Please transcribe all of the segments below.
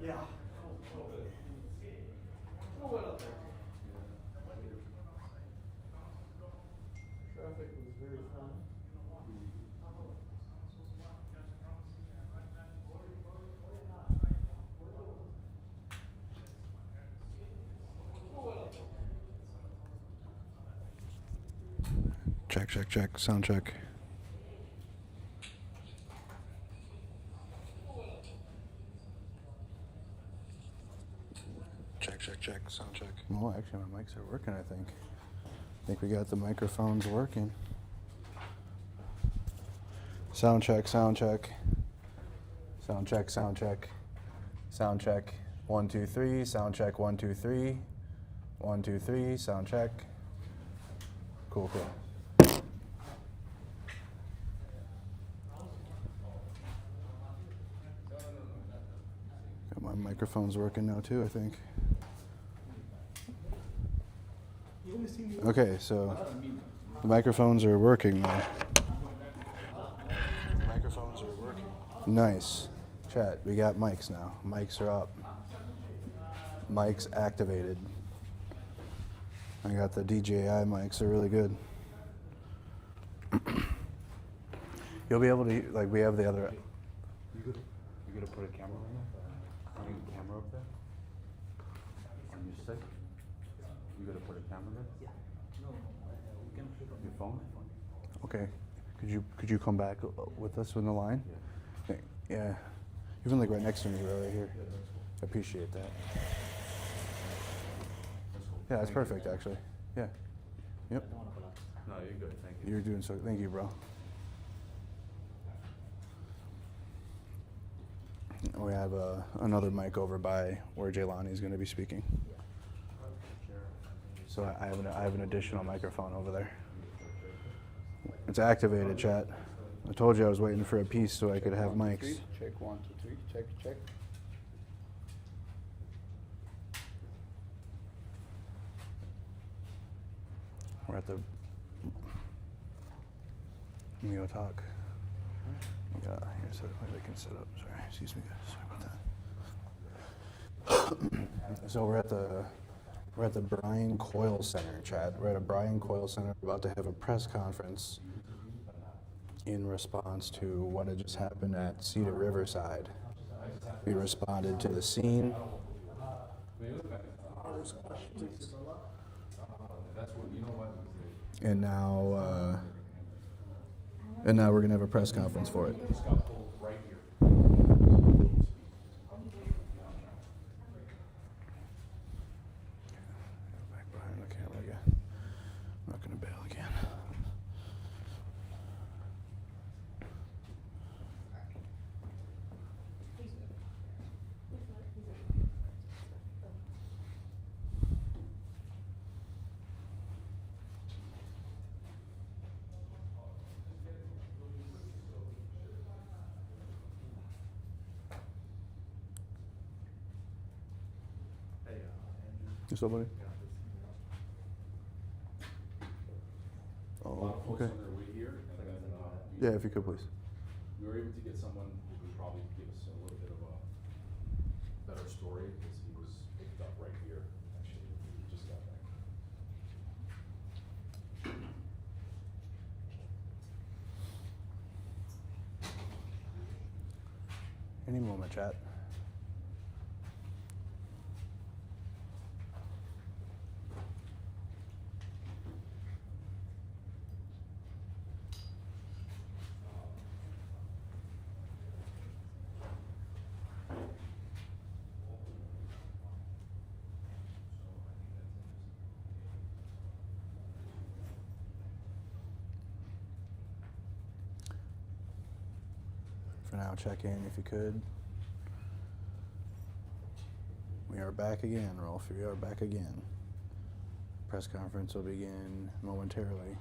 Traffic was very fun. Check, check, check. Sound check. Check, check, check. Sound check. Oh, actually, my mics are working, I think. I think we got the microphones working. Sound check, sound check. Sound check, sound check. Sound check. 1, 2, 3. Sound check. 1, 2, 3. 1, 2, 3. Sound check. Cool, cool. Got my microphones working now too, I think. Okay, so the microphones are working now. Microphones are working. Nice. Chat, we got mics now. Mics are up. Mics activated. I got the DJI mics, they're really good. You'll be able to, like, we have the other. You gonna put a camera on there? Are you a camera up there? On your stick? You gonna put a camera there? Yeah. No. Your phone? Okay. Could you come back with us in the line? Yeah. Yeah. Even like right next to me, right here. I appreciate that. Yeah, that's perfect actually. Yeah. Yep. No, you're good, thank you. You're doing so. Thank you, bro. We have another mic over by where Jaylani's going to be speaking. So I have an additional microphone over there. It's activated, chat. I told you I was waiting for a piece so I could have mics. Check 1, 2, 3. Check, check. We're at the Mio Talk. Yeah, here, so I can sit up. Sorry, excuse me, guys. Sorry about that. So we're at the Brian Coyle Center, chat. We're at a Brian Coyle Center, about to have a press conference in response to what had just happened at Cedar Riverside. We responded to the scene. And now we're gonna have a press conference for it. Back behind the camera again. I'm not gonna bail again. You still, buddy? Oh, okay. Yeah, if you could, please. We were able to get someone who could probably give us a little bit of a better story because he was picked up right here. Actually, he just got back. Any moment, chat. For now, check in if you could. We are back again, Rolf. We are back again. Press conference will begin momentarily.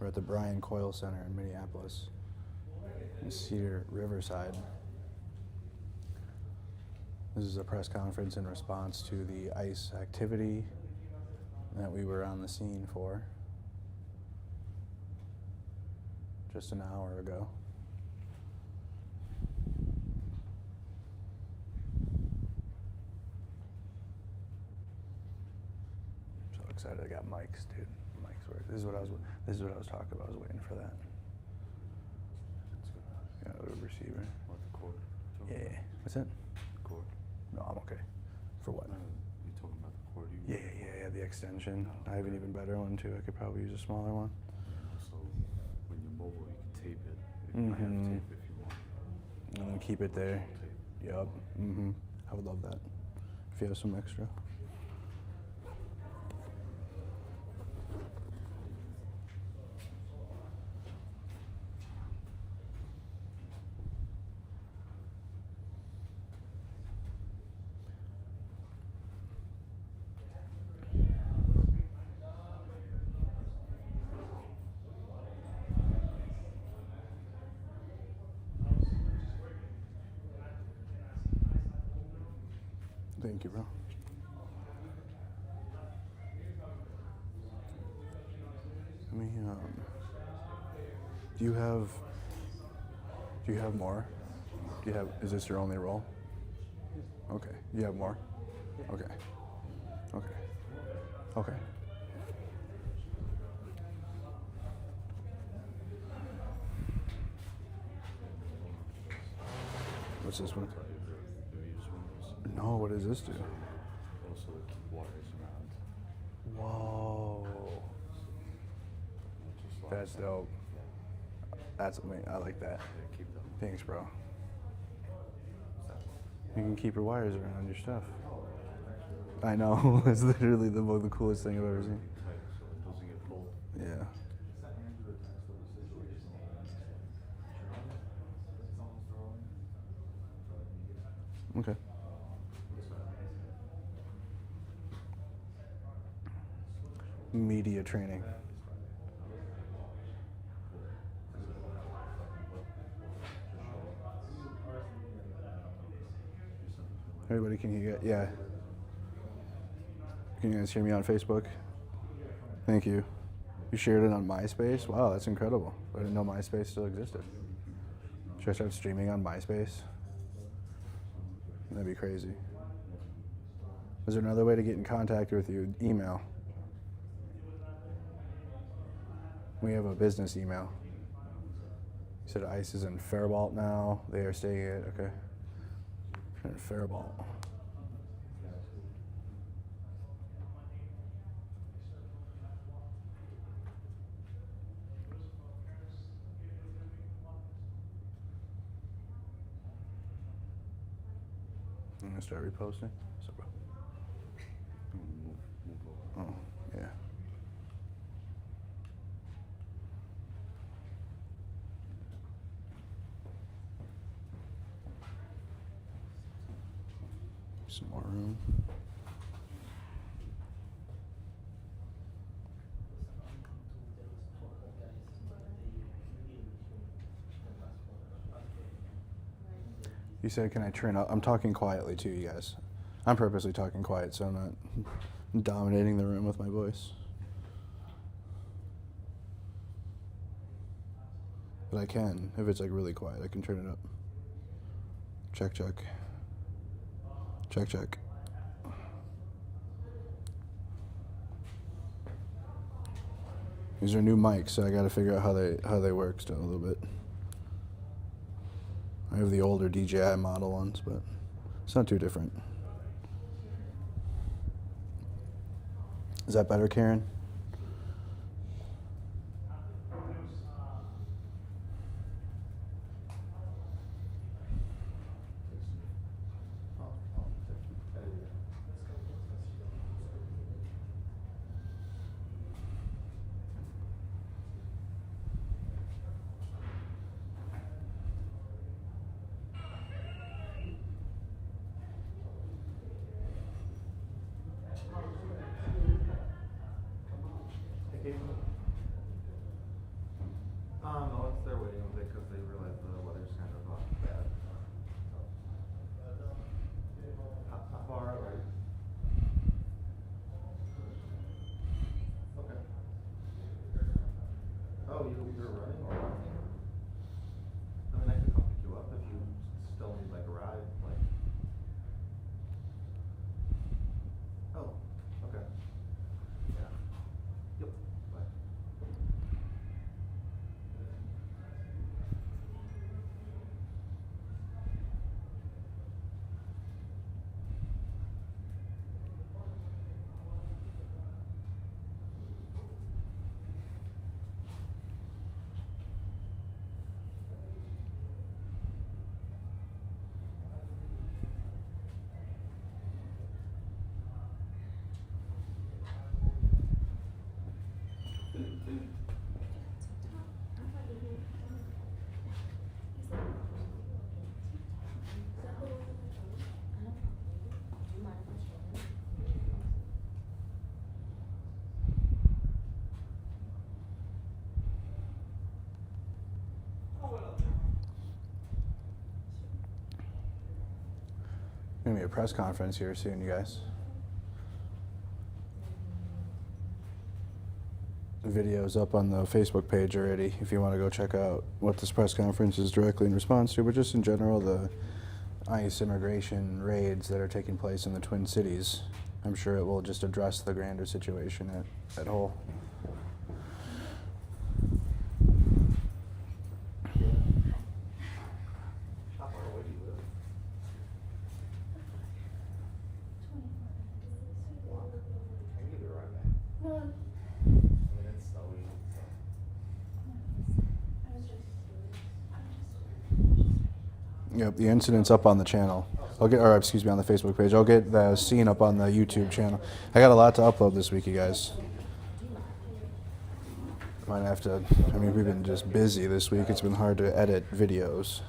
We're at the Brian Coyle Center in Minneapolis in Cedar Riverside. This is a press conference in response to the ICE activity that we were on the scene for just an hour ago. excited. I got mics, dude. Mics work. This is what I was talking about. I was waiting for that. That's good. Yeah, the receiver. What, the cord? Yeah. What's that? The cord. No, I'm okay. For what? You talking about the cord? Yeah, the extension. I have an even better one too. I could probably use a smaller one. Also, when you're mobile, you can tape it. I have Mhm. tape if you want. And then keep it there. Tape. Yup. I would love that. If you have some extra. Thank you, bro. Let me, do you have more? Is this your only role? Okay. You have more? Okay. Okay. What's this one? Have you used one of those? No, what does this do? Also, keep wires around. Whoa. Just like That's dope. That's amazing. I like that. Yeah, keep them. Thanks, bro. You can keep your wires around your stuff. I know. It's literally the coolest thing I've ever seen. Tight so it doesn't get pulled. Yeah. Okay. Media training. Everybody, can you get, yeah. Can you guys hear me on Facebook? Thank you. You shared it on MySpace? Wow, that's incredible. I didn't know MySpace still existed. Should I start streaming on MySpace? That'd be crazy. Is there another way to get in contact with you? Email. We have a business email. You said ICE is in Faribault now. They are staying at, okay. In Faribault. I'm gonna start reposting. So, bro. Move over. Oh, yeah. Some more room. You said, can I turn up? I'm talking quietly too, you guys. I'm purposely talking quiet so I'm not dominating the room with my voice. But I can, if it's like really quiet, I can turn it up. Check, check. Check, check. These are new mics, so I gotta figure out how they work still a little bit. I have the older DJI model ones, but it's not too different. Is that better, Karen? No, it's they're waiting a bit because they realize the weather's kind of bad. How far out, right? Okay. Oh, you're running or walking? I mean, I can come pick you up if you still need like a ride, like. Oh, okay. Yeah. Gonna be a press conference here soon, you guys. The video's up on the Facebook page already if you want to go check out what this press conference is directly in response to, but just in general, the ICE immigration raids that are taking place in the Twin Cities. I'm sure it will just address the grander situation at whole. How far away do you live? Wow. I can give you a ride back. I mean, it's snowy, so. Yep, the incident's up on the channel. On the Facebook page. I'll get the scene up on the YouTube channel. I got a lot to upload this week, you guys. Might have to, we've been just busy this week. It's been hard to edit videos.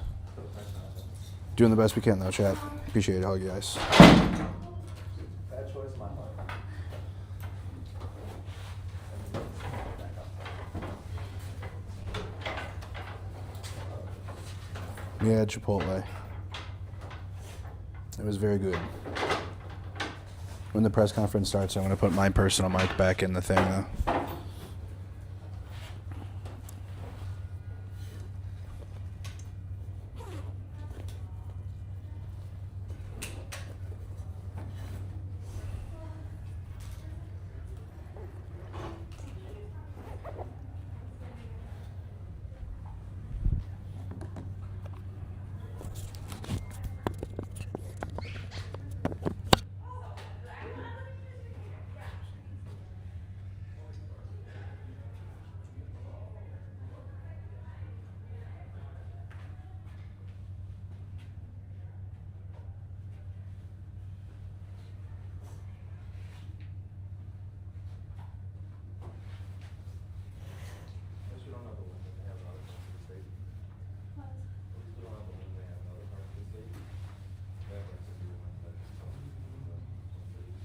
Doing the best we can though, chat. Appreciate it, all you guys. Bad choice on my part. Yeah, Chipotle. It was very good. When the press conference starts, I'm going to put my personal mic back in the thing, though. At least we don't have the wind that they have in other parts of the state. At least we don't have the wind they have in other parts of the state. They have like severe wind, but it's still in the cities.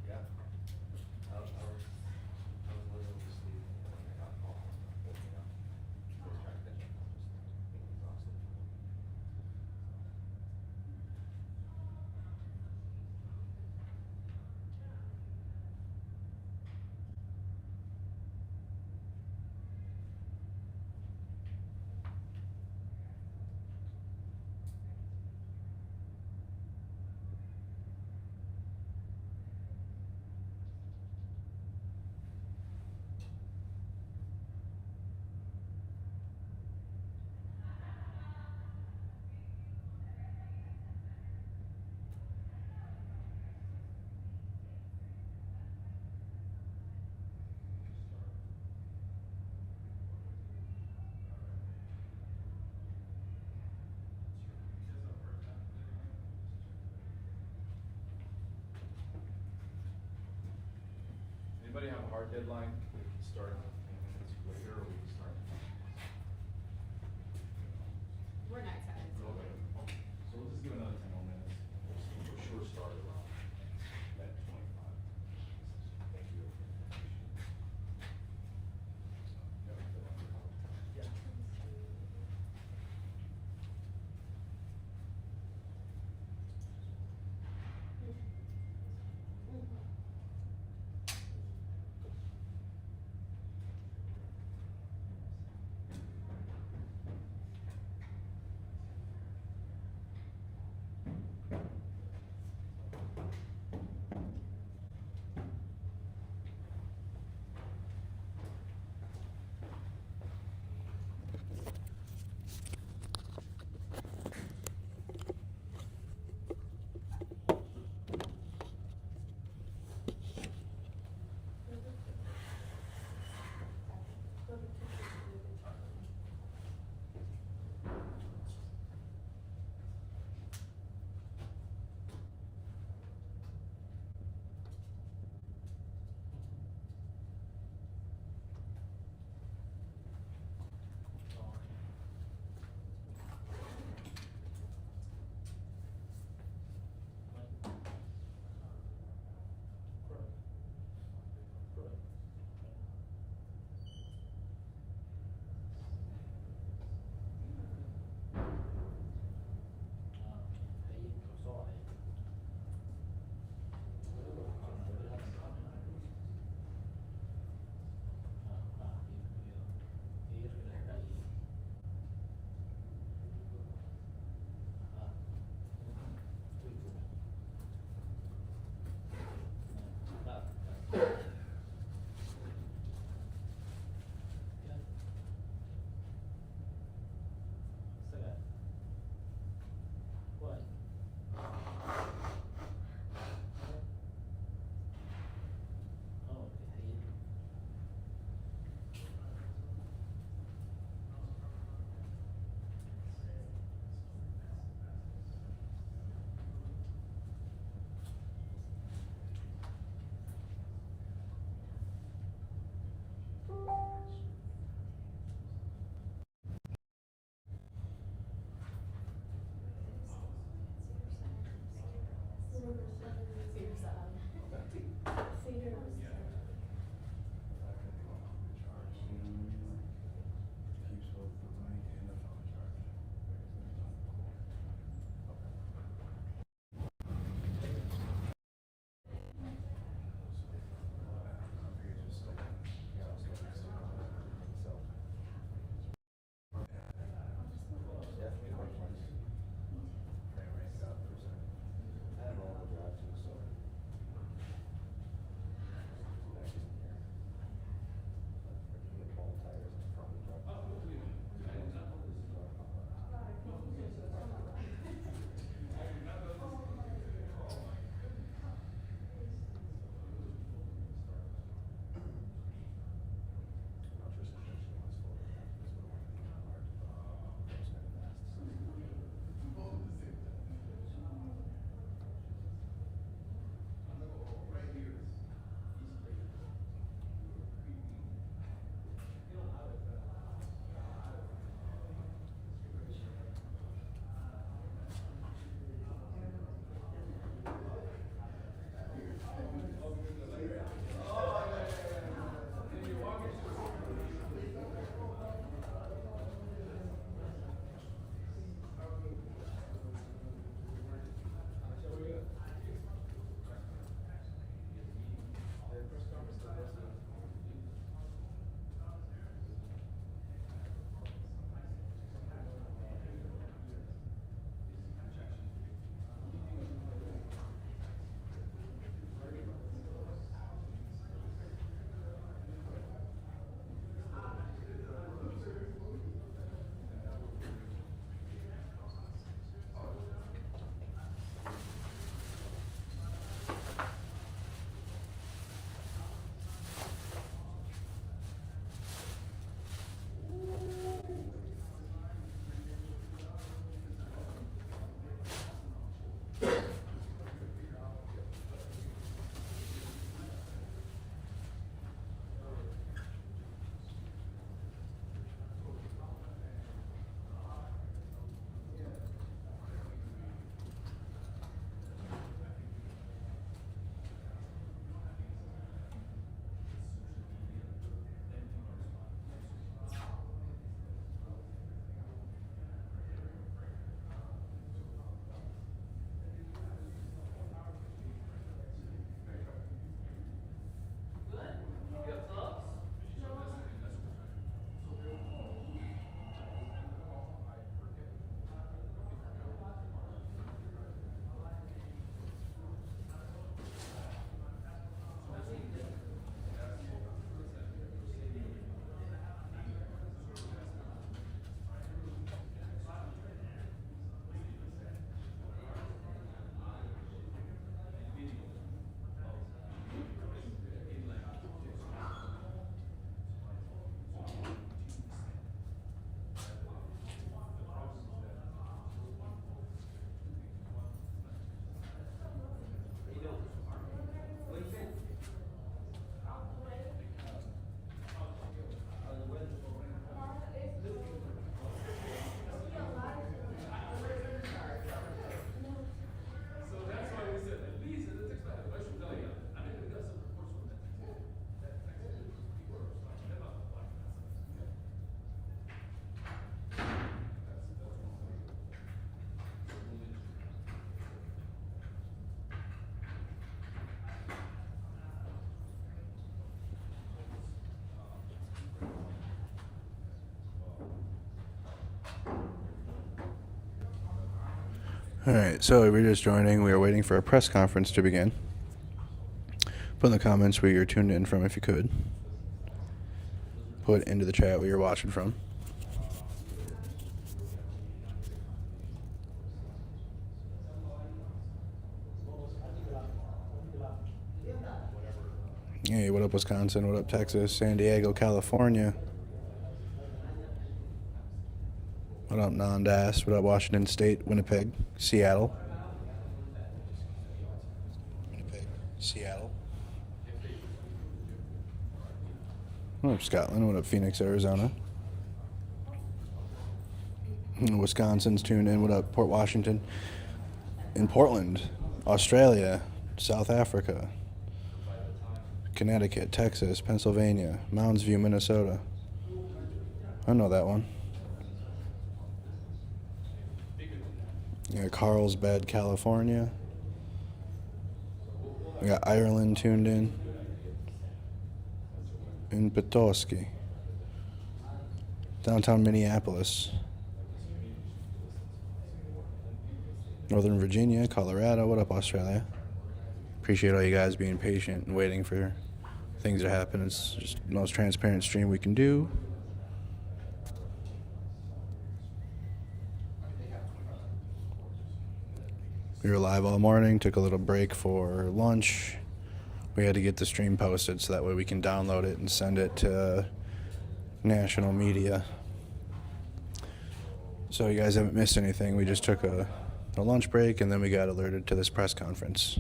Yeah. I was literally just leaving when I got a call, woke me up. I was trying to catch up, I was just being exhausted. Anybody have a hard deadline? We can start any minutes later, or we can start. We're not excited. Okay. So we'll just give another 10 more minutes. We'll for sure start around at 25. Thank you. Yeah. Keeps both the mic and the phone charged. All right, so if you're just joining, we are waiting for a press conference to begin. Put in the comments where you're tuned in from if you could. Put into the chat where you're watching from. Hey, what up, Wisconsin? What up, Texas? San Diego, California. What up, Nondas? What up, Washington State, Winnipeg, Seattle? Winnipeg, Seattle. What up, Scotland? What up, Phoenix, Arizona? Wisconsin's tuned in. What up, Port Washington? In Portland, Australia, South Africa. Connecticut, Texas, Pennsylvania, Mounds View, Minnesota. I know that one. Yeah, Carlsbad, California. We got Ireland tuned in Petoskey. Downtown Minneapolis. Northern Virginia, Colorado. What up, Australia? Appreciate all you guys being patient and waiting for things to happen. It's just the most transparent stream we can do. We were live all morning, took a little break for lunch. We had to get the stream posted so that way we can download it and send it to national media. So you guys haven't missed anything. We just took a lunch break and then we got alerted to this press conference.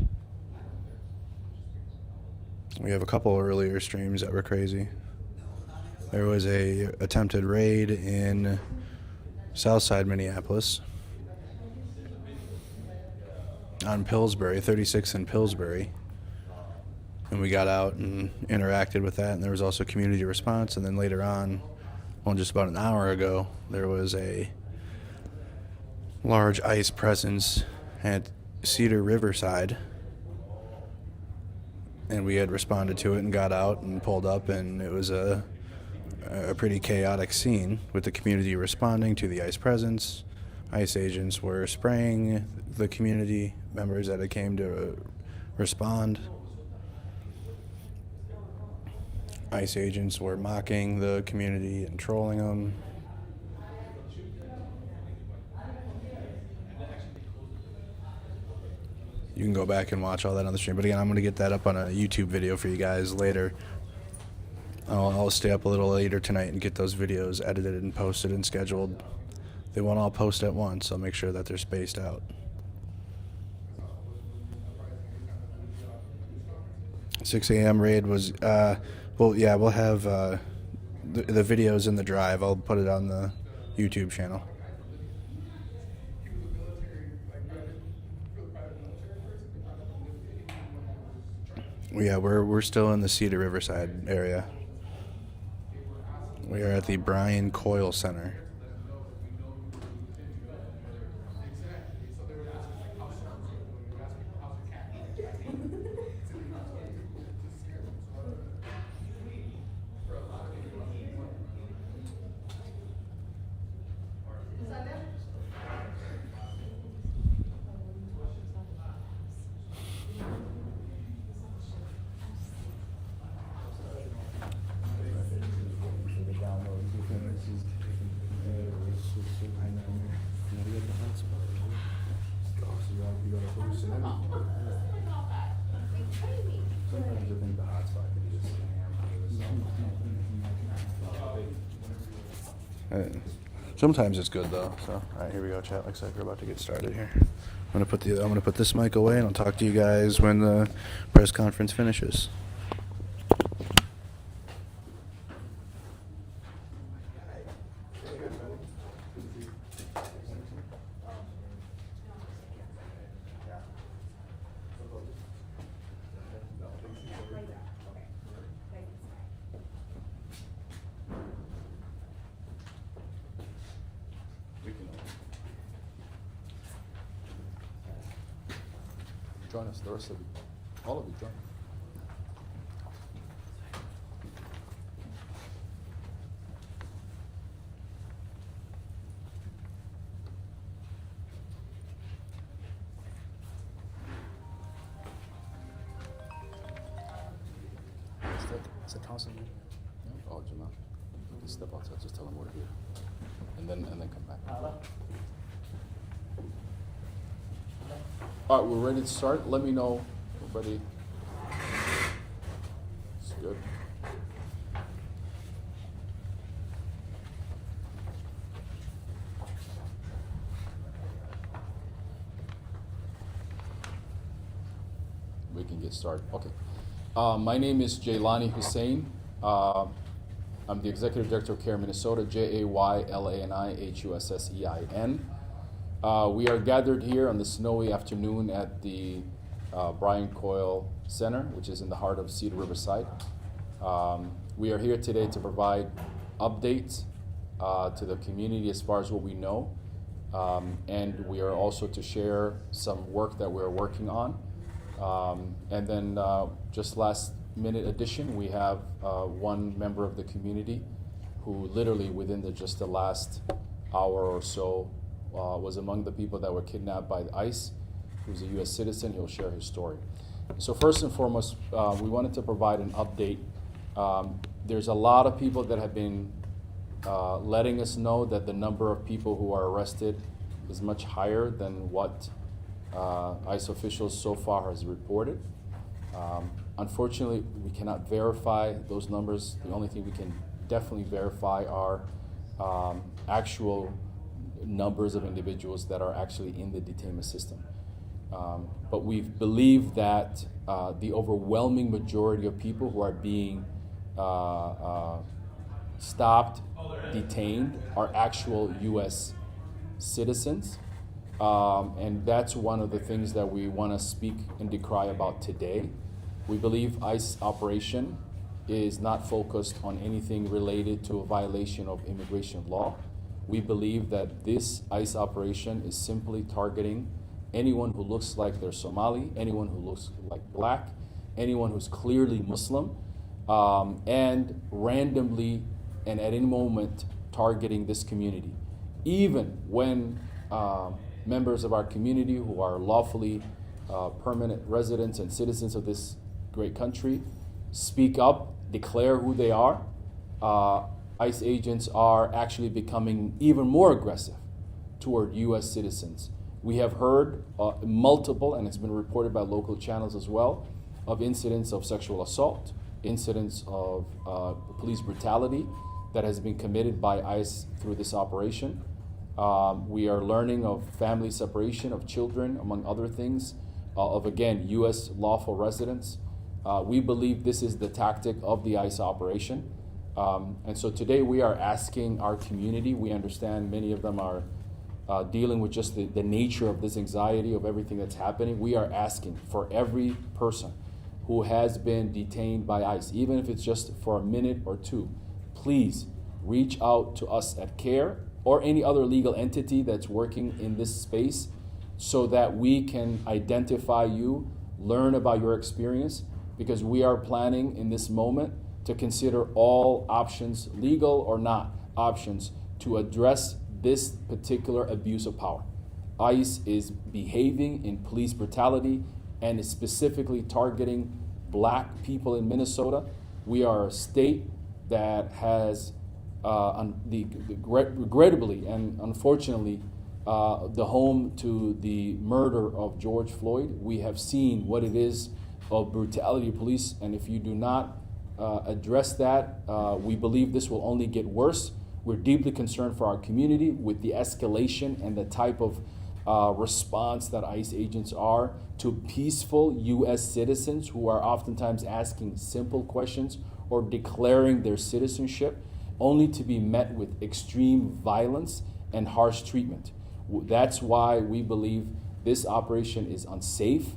We have a couple earlier streams that were crazy. There was a attempted raid in Southside Minneapolis on Pillsbury, 36th and Pillsbury. And we got out and interacted with that, and there was also community response. And then later on, well, just about an hour ago, there was a large ICE presence at Cedar Riverside. And we had responded to it and got out and pulled up, and it was a pretty chaotic scene with the community responding to the ICE presence. ICE agents were spraying the community members that had came to respond. ICE agents were mocking the community and trolling them. You can go back and watch all that on the stream. But again, I'm going to get that up on a YouTube video for you guys later. I'll stay up a little later tonight and get those videos edited and posted and scheduled. They won't all post at once. I'll make sure that they're spaced out. 6 a.m. raid was, well, yeah, we'll have the videos in the drive. I'll put it on the YouTube channel. Yeah, we're still in the Cedar Riverside area. We are at the Brian Coyle Center. Sometimes it's good though. So, all right, here we go, chat. Looks like we're about to get started here. I'm gonna put this mic away, and I'll talk to you guys when the press conference finishes. Join us, the rest of you. All of you, join. Is that Thompson? No? Oh, Jamal. Just step outside, just tell him we're here. And then come back. All right, we're ready to start. Let me know, everybody. It's good. We can get started. Okay. My name is Jaylani Hussein. I'm the Executive Director of CARE Minnesota, JAYLANIHUSSEIN. We are gathered here on the snowy afternoon at the Brian Coyle Center, which is in the heart of Cedar Riverside. We are here today to provide updates to the community as far as what we know. And we are also to share some work that we're working on. And then just last minute addition, we have one member of the community who literally within just the last hour or so was among the people that were kidnapped by ICE, who's a U.S. citizen. He'll share his story. So first and foremost, we wanted to provide an update. There's a lot of people that have been letting us know that the number of people who are arrested is much higher than what ICE officials so far has reported. Unfortunately, we cannot verify those numbers. The only thing we can definitely verify are actual numbers of individuals that are actually in the detainment system. But we believe that the overwhelming majority of people who are being stopped, detained, are actual U.S. citizens. And that's one of the things that we want to speak and decry about today. We believe ICE operation is not focused on anything related to a violation of immigration law. We believe that this ICE operation is simply targeting anyone who looks like they're Somali, anyone who looks like black, anyone who's clearly Muslim, and randomly and at any moment targeting this community. Even when members of our community who are lawfully permanent residents and citizens of this great country speak up, declare who they are, ICE agents are actually becoming even more aggressive toward U.S. citizens. We have heard multiple, and it's been reported by local channels as well, of incidents of sexual assault, incidents of police brutality that has been committed by ICE through this operation. We are learning of family separation of children, among other things, of again, U.S. lawful residents. We believe this is the tactic of the ICE operation. And so today we are asking our community, we understand many of them are dealing with just the nature of this anxiety of everything that's happening. We are asking for every person who has been detained by ICE, even if it's just for a minute or two, please reach out to us at CARE or any other legal entity that's working in this space so that we can identify you, learn about your experience, because we are planning in this moment to consider all options, legal or not, options to address this particular abuse of power. ICE is behaving in police brutality and is specifically targeting black people in Minnesota. We are a state that has regrettably and unfortunately the home to the murder of George Floyd. We have seen what it is of brutality of police, and if you do not address that, we believe this will only get worse. We're deeply concerned for our community with the escalation and the type of response that ICE agents are to peaceful U.S. citizens who are oftentimes asking simple questions or declaring their citizenship, only to be met with extreme violence and harsh treatment. That's why we believe this operation is unsafe,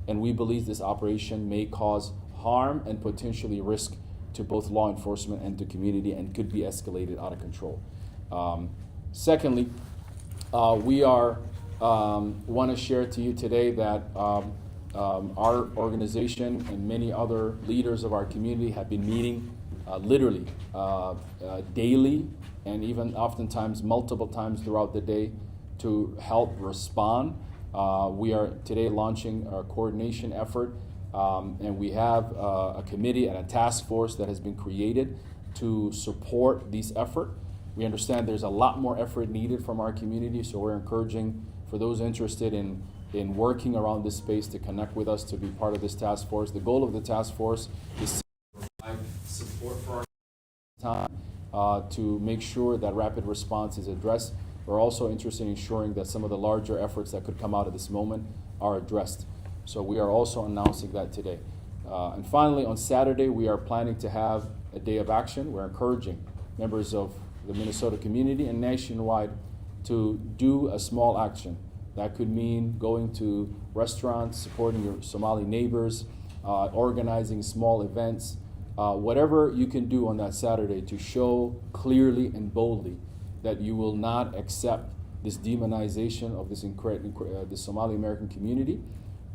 and we believe this operation may cause harm and potentially risk to both law enforcement and to community, and could be escalated out of control. Secondly, we are want to share to you today that our organization and many other leaders of our community have been meeting literally daily, and even oftentimes multiple times throughout the day to help respond. We are today launching a coordination effort, and we have a committee and a task force that has been created to support this effort. We understand there's a lot more effort needed from our community, so we're encouraging for those interested in working around this space to connect with us to be part of this task force. The goal of the task force is to provide support for our time to make sure that rapid response is addressed. We're also interested in ensuring that some of the larger efforts that could come out of this moment are addressed. So we are also announcing that today. And finally, on Saturday, we are planning to have a day of action. We're encouraging members of the Minnesota community and nationwide to do a small action That could mean going to restaurants, supporting your Somali neighbors, organizing small events, whatever you can do on that Saturday to show clearly and boldly that you will not accept this demonization of the Somali American community.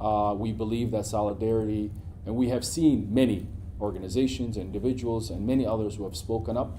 We believe that solidarity, and we have seen many organizations, individuals, and many others who have spoken up.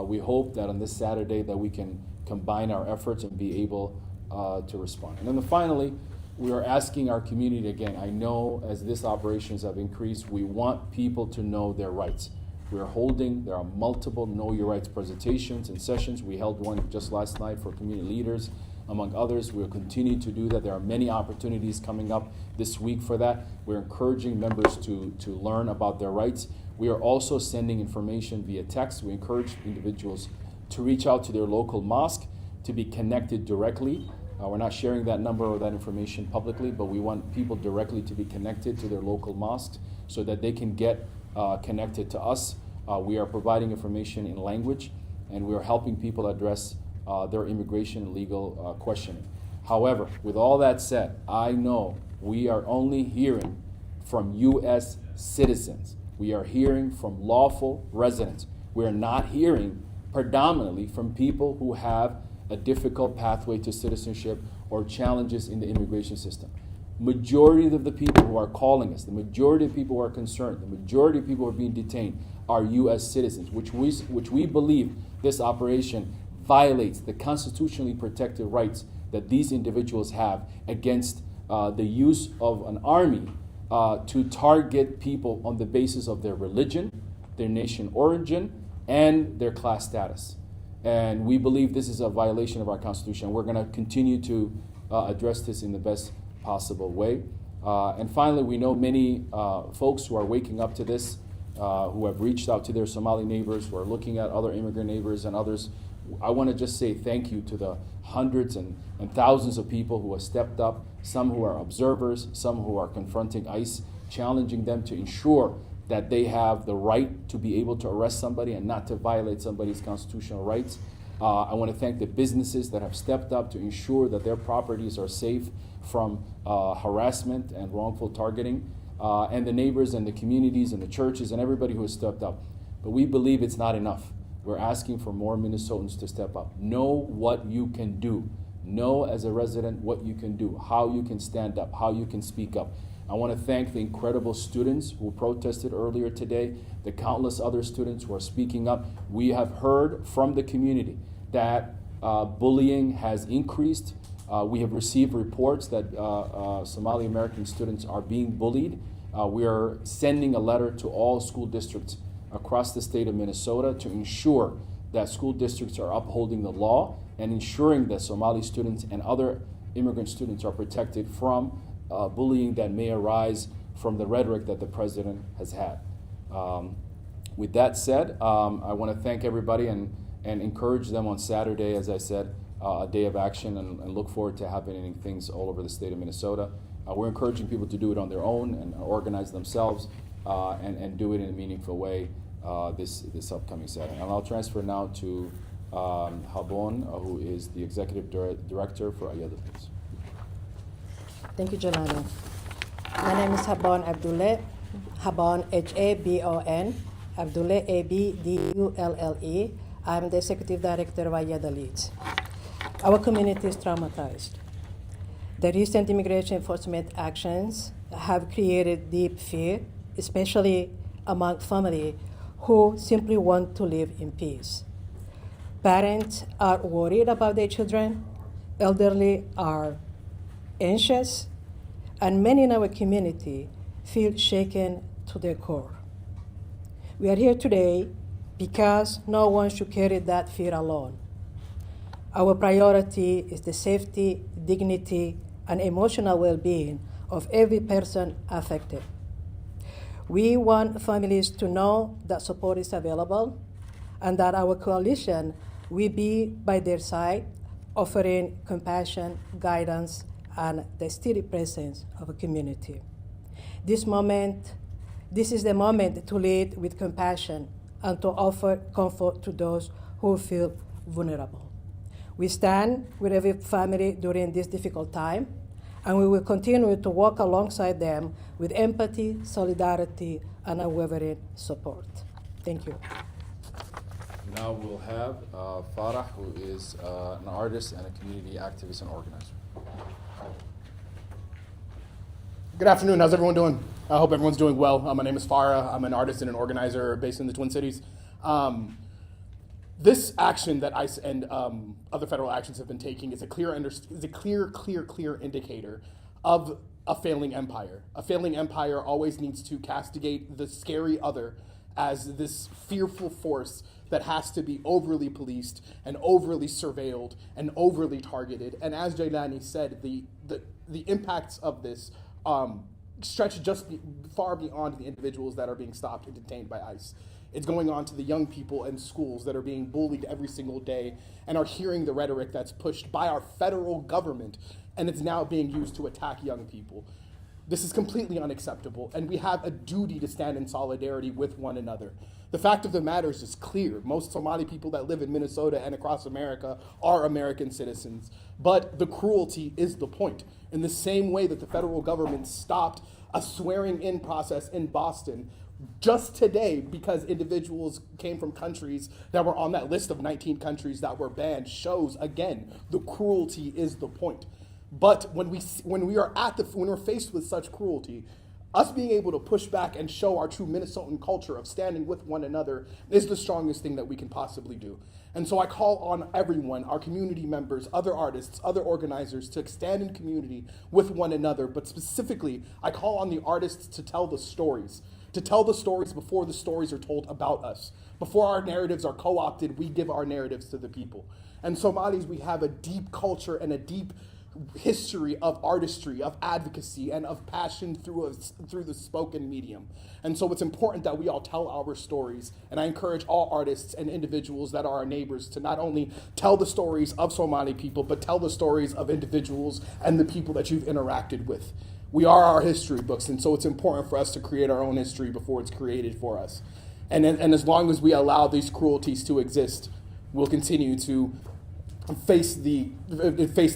We hope that on this Saturday that we can combine our efforts and be able to respond. And then finally, we are asking our community again. I know as these operations have increased, we want people to know their rights. There are multiple Know Your Rights presentations and sessions. We held one just last night for community leaders, among others. We'll continue to do that. There are many opportunities coming up this week for that. We're encouraging members to learn about their rights. We are also sending information via text. We encourage individuals to reach out to their local mosque to be connected directly. We're not sharing that number or that information publicly, but we want people directly to be connected to their local mosques so that they can get connected to us. We are providing information in language, and we are helping people address their immigration and legal questioning. However, with all that said, I know we are only hearing from U.S. citizens. We are hearing from lawful residents. We are not hearing predominantly from people who have a difficult pathway to citizenship or challenges in the immigration system. Majority of the people who are calling us, the majority of people who are concerned, the majority of people who are being detained are U.S. citizens, which we believe this operation violates the constitutionally protected rights that these individuals have against the use of an army to target people on the basis of their religion, their nation origin, and their class status. And we believe this is a violation of our Constitution. We're going to continue to address this in the best possible way. And finally, we know many folks who are waking up to this, who have reached out to their Somali neighbors, who are looking at other immigrant neighbors and others. I want to just say thank you to the hundreds and thousands of people who have stepped up, some who are observers, some who are confronting ICE, challenging them to ensure that they have the right to be able to arrest somebody and not to violate somebody's constitutional rights. I want to thank the businesses that have stepped up to ensure that their properties are safe from harassment and wrongful targeting, and the neighbors and the communities and the churches and everybody who has stepped up. But we believe it's not enough. We're asking for more Minnesotans to step up. Know what you can do. Know as a resident what you can do, how you can stand up, how you can speak up. I want to thank the incredible students who protested earlier today, the countless other students who are speaking up. We have heard from the community that bullying has increased. We have received reports that Somali American students are being bullied. We are sending a letter to all school districts across the state of Minnesota to ensure that school districts are upholding the law and ensuring that Somali students and other immigrant students are protected from bullying that may arise from the rhetoric that the president has had. With that said, I want to thank everybody and encourage them on Saturday, as I said, a day of action, and look forward to happening things all over the state of Minnesota. We're encouraging people to do it on their own and organize themselves and do it in a meaningful way this upcoming Saturday. And I'll transfer now to Habon, who is the Executive Director for Ayala News. Thank you, Jonathan. My name is Habon Abdulle. Habon, Habon, Abdulle, Abdulle. I'm the Executive Director of Ayala Leads. Our community is traumatized. The recent immigration enforcement actions have created deep fear, especially among family who simply want to live in peace. Parents are worried about their children, elderly are anxious, and many in our community feel shaken to their core. We are here today because no one should carry that fear alone. Our priority is the safety, dignity, and emotional well-being of every person affected. We want families to know that support is available and that our coalition will be by their side, offering compassion, guidance, and the steady presence of a community. This is the moment to lead with compassion and to offer comfort to those who feel vulnerable. We stand with every family during this difficult time, and we will continue to walk alongside them with empathy, solidarity, and unwavering support. Thank you. Now we'll have Farah, who is an artist and a community activist and organizer. Good afternoon. How's everyone doing? I hope everyone's doing well. My name is Farah. I'm an artist and an organizer based in the Twin Cities. This action that ICE and other federal actions have been taking is a clear indicator of a failing empire. A failing empire always needs to castigate the scary other as this fearful force that has to be overly policed and overly surveilled and overly targeted. And as Jailani said, the impacts of this stretch far beyond the individuals that are being stopped and detained by ICE. It's going on to the young people in schools that are being bullied every single day and are hearing the rhetoric that's pushed by our federal government, and it's now being used to attack young people. This is completely unacceptable, and we have a duty to stand in solidarity with one another. The fact of the matter is clear. Most Somali people that live in Minnesota and across America are American citizens, but the cruelty is the point. In the same way that the federal government stopped a swearing-in process in Boston just today because individuals came from countries that were on that list of 19 countries that were banned, shows again the cruelty is the point. But when we're faced with such cruelty, us being able to push back and show our true Minnesotan culture of standing with one another is the strongest thing that we can possibly do. And so I call on everyone, our community members, other artists, other organizers, to stand in community with one another. But specifically, I call on the artists to tell the stories before the stories are told about us. Before our narratives are co-opted, we give our narratives to the people. And Somalis, we have a deep culture and a deep history of artistry, of advocacy, and of passion through the spoken medium. And so it's important that we all tell our stories. And I encourage all artists and individuals that are our neighbors to not only tell the stories of Somali people, but tell the stories of individuals and the people that you've interacted with. We are our history books, and so it's important for us to create our own history before it's created for us. And as long as we allow these cruelties to exist, we'll continue to face the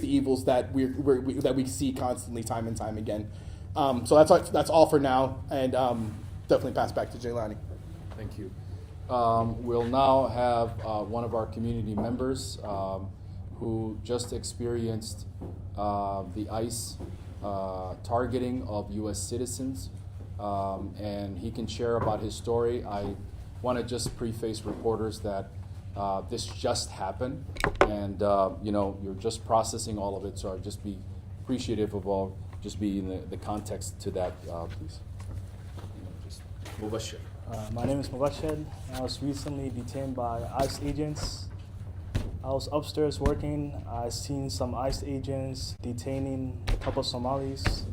evils that we see constantly, time and time again. So that's all for now, and definitely pass back to Jailani. Thank you. We'll now have one of our community members who just experienced the ICE targeting of U.S. citizens, and he can share about his story. I want to just preface reporters that this just happened, and you're just processing all of it, so I'd just be appreciative of all, just be in the context to that, please. Mubashir. My name is Mubashir. I was recently detained by ICE agents. I was upstairs working. I seen some ICE agents detaining a couple of Somalis,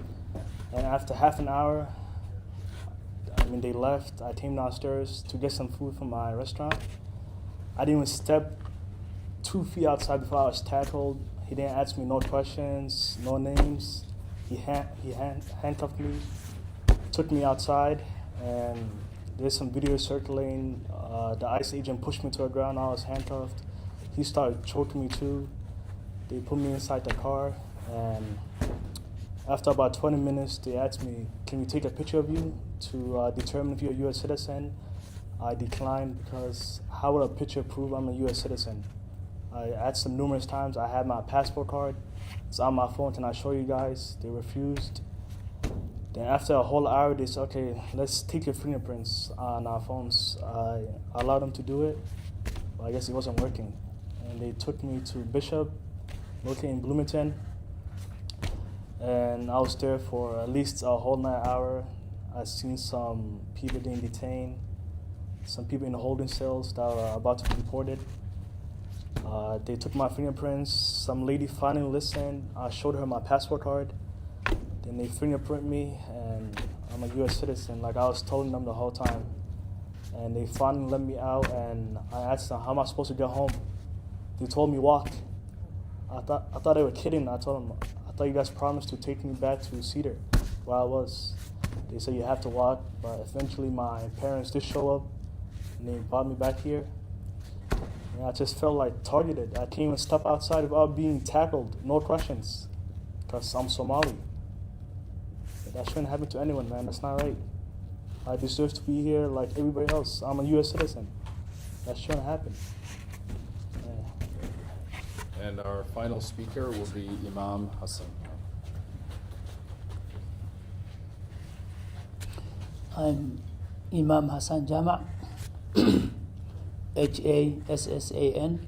and after half an hour, they left. I came downstairs to get some food from my restaurant. I didn't even step 2 feet outside before I was tackled. He didn't ask me no questions, no names. He handcuffed me, took me outside, and there's some video circulating. The ICE agent pushed me to the ground. I was handcuffed. He started choking me too. They put me inside the car, and after about 20 minutes, they asked me, "Can we take a picture of you to determine if you're a U.S. citizen?" I declined because how would a picture prove I'm a U.S. citizen? I asked them numerous times. I had my passport card. It's on my phone. Can I show you guys? They refused. Then after a whole hour, they said, "Okay, let's take your fingerprints on our phones." I allowed them to do it, but I guess it wasn't working. And they took me to Bishop, located in Bloomington. And I was there for at least a whole 9 hours. I seen some people being detained, some people in the holding cells that were about to be deported. They took my fingerprints. Some lady finally listened. I showed her my passport card. Then they fingerprint me, and I'm a U.S. citizen, like I was telling them the whole time. And they finally let me out, and I asked them, "How am I supposed to get home?" They told me walk. I thought they were kidding. I told them, "I thought you guys promised to take me back to Cedar, where I was." They said you have to walk, but eventually my parents did show up, and they brought me back here. And I just felt like targeted. I can't even step outside without being tackled, no questions, because I'm Somali. That shouldn't happen to anyone, man. That's not right. I deserve to be here like everybody else. I'm a U.S. citizen. That shouldn't happen. Yeah. And our final speaker will be Imam Hassan. I'm Imam Hassan Jama, Hassan,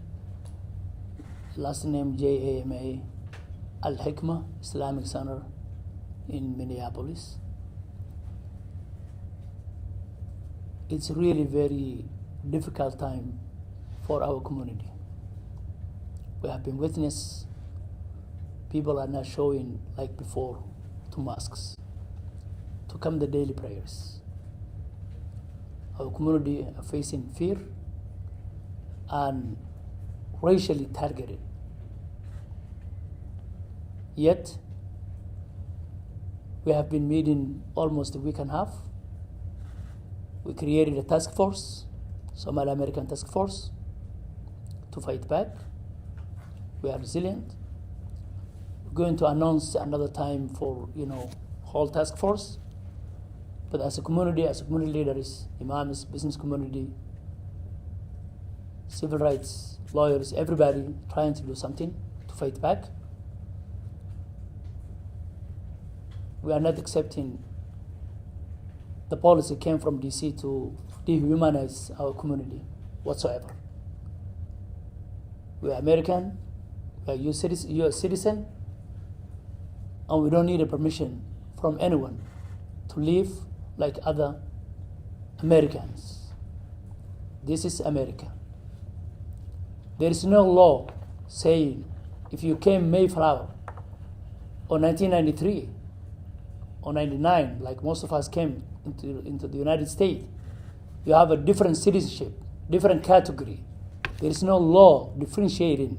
last name Jama, Al Hikmah Islamic Center in Minneapolis. It's really very difficult time for our community. We have been witness people are not showing like before to mosques to come the daily prayers. Our community are facing fear and racially targeted. Yet, we have been meeting almost a week and a half. We created a task force, Somali American task force, to fight back. We are resilient. We're going to announce another time for, whole task force. But as a community leaders, imams, business community, civil rights, lawyers, everybody trying to do something to fight back. We are not accepting the policy came from DC to dehumanize our community whatsoever. We are American, we are US citizen, and we don't need a permission from anyone to live like other Americans. This is America. There is no law saying if you came Mayflower or 1993 or 99, like most of us came into the United States, you have a different citizenship, different category. There is no law differentiating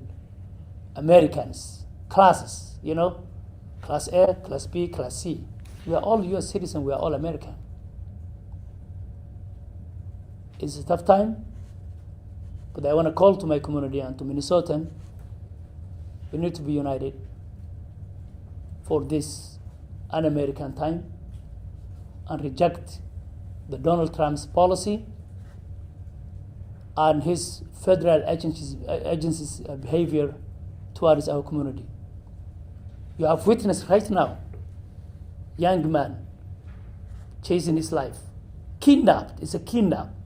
Americans, classes, class A, class B, class C. We are all US citizens, we are all American. It's a tough time, but I want to call to my community and to Minnesotan, we need to be united for this un-American time and reject the Donald Trump's policy and his federal agencies' behavior towards our community. You have witnessed right now, young man chasing his life, kidnapped. It's a kidnap.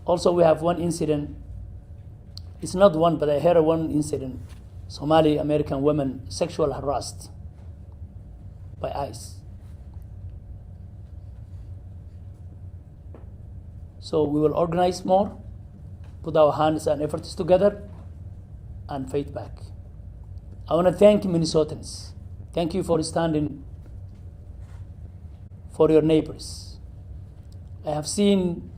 Also, we have one incident. It's not one, but I heard of one incident. Somali American women sexual harassed by ICE. So we will organize more, put our hands and efforts together, and fight back. I want to thank Minnesotans. Thank you for standing for your neighbors. I have seen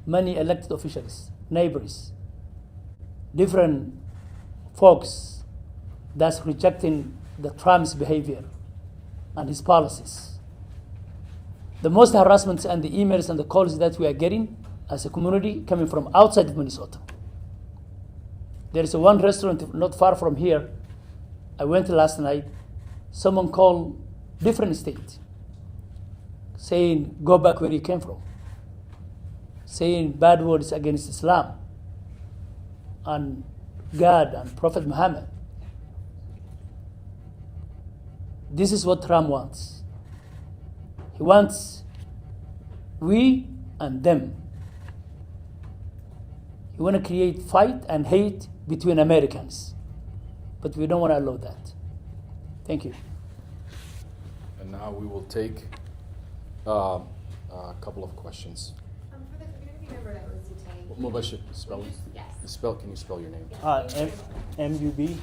many elected officials, neighbors, different folks that's rejecting the Trump's behavior and his policies. The most harassments and the emails and the calls that we are getting as a community coming from outside of Minnesota. There is one restaurant not far from here. I went last night. Someone called different state, saying, go back where you came from, saying bad words against Islam and God and Prophet Muhammad. This is what Trump wants. He wants we and them. He want to create fight and hate between Americans, but we don't want to allow that. Thank you. And now we will take a couple of questions. For the community member that was detained. Mubashir, spell it. Yes. Can you spell your name? M-U-B-A-S-H-I-R.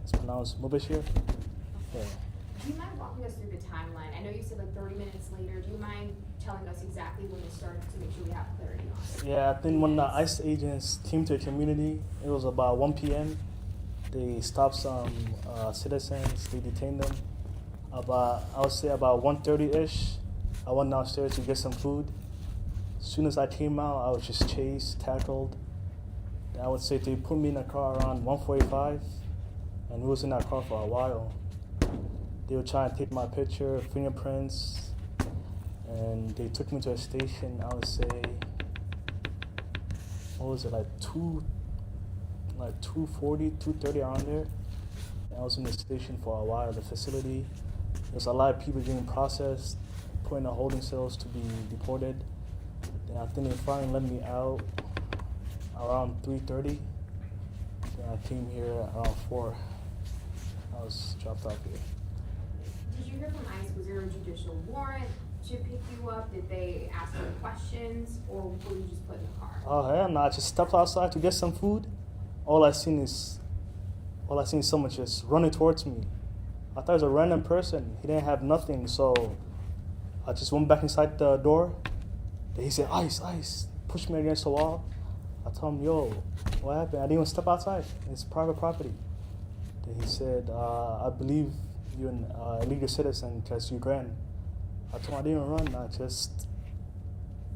It's pronounced Mubashir. Yeah. Do you mind walking us through the timeline? I know you said like 30 minutes later. Do you mind telling us exactly when it started to make sure we have clarity on it? Yeah, I think when the ICE agents came to the community, it was about 1 p.m. They stopped some citizens, they detained them. I would say about 1:30-ish, I went downstairs to get some food. As soon as I came out, I was just chased, tackled. And I would say they put me in a car around 1:45, and we was in that car for a while. They were trying to take my picture, fingerprints, and they took me to a station. I would say, what was it, like 2:40, 2:30 around there. And I was in the station for a while. The facility, there's a lot of people being processed, put in the holding cells to be deported. Then I think they finally let me out around 3:30. Then I came here around 4. I was dropped off here. Did you hear from ICE, was there a judicial warrant to pick you up? Did they ask you questions, or were you just put in the car? Oh hell no! I just stepped outside to get some food. All I seen is someone just running towards me. I thought it was a random person. He didn't have nothing, so I just went back inside the door. Then he said, "Ice, ice!" Pushed me against the wall. I told him, "Yo, what happened? I didn't even step outside. It's private property." Then he said, "I believe you're an illegal citizen because you ran." I told him I didn't even run. I just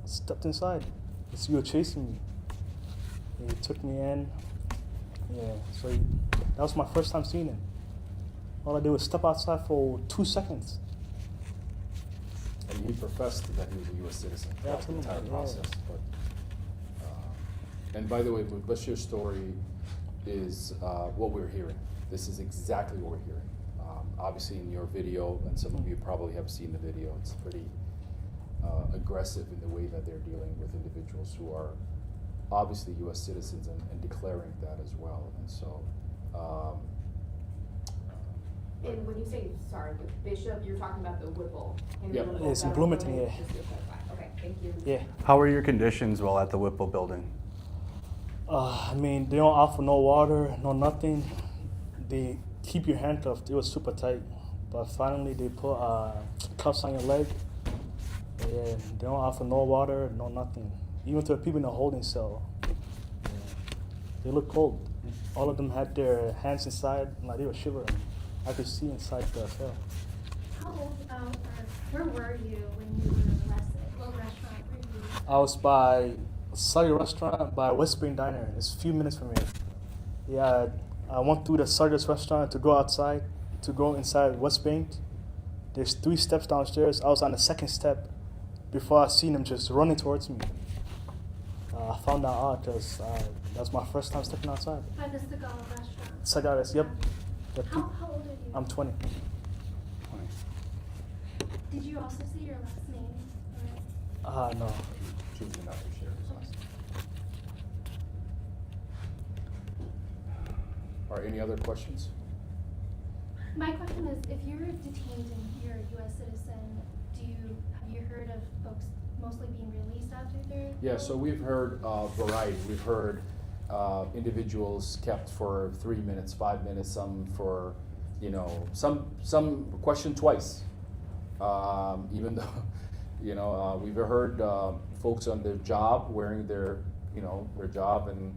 stepped inside. You were chasing me. He took me in. Yeah, so that was my first time seeing him. All I did was step outside for 2 seconds. And he professed that he was a U.S. citizen Yeah, throughout the entire absolutely, yeah. process. But, and by the way, Bashir's story is what we're hearing. This is exactly what we're hearing. Obviously, in your video, and some of you probably have seen the video, it's pretty aggressive in the way that they're dealing with individuals who are obviously U.S. citizens and declaring that as well. And so, And when you say, sorry, with Bishop, you're talking about the Whipple? Yeah. It's in Bloomington, yeah. Okay, thank you. Yeah. How were your conditions while at the Whipple building? I mean, they don't offer no water, no nothing. They keep you handcuffed. It was super tight. But finally, they put cuffs on your leg. Yeah, they don't offer no water, no nothing. Even to the people in the holding cell. Yeah. They look cold. All of them had their hands inside, like they were shivering. I could see inside the cell. How old, or where were you when you were arrested? What restaurant were you? I was by Saudi restaurant by West Spring Diner. It's a few minutes from here. Yeah, I went through the Saudi restaurant to go outside, to go inside West Spring. There's 3 steps downstairs. I was on the 2nd step before I seen him just running towards me. I found that out because that was my first time stepping outside. By the Seagal restaurant? Seagal, yep. How old are you? I'm 20. Did you also see your last name? No. choosing not to share his last name. Are any other questions? My question is, if you're detained and you're a U.S. citizen, have you heard of folks mostly being released after their? Yeah, so we've heard variety. We've heard individuals kept for 3 minutes, 5 minutes, some for, some questioned twice. Even though, we've heard folks on their job wearing their job and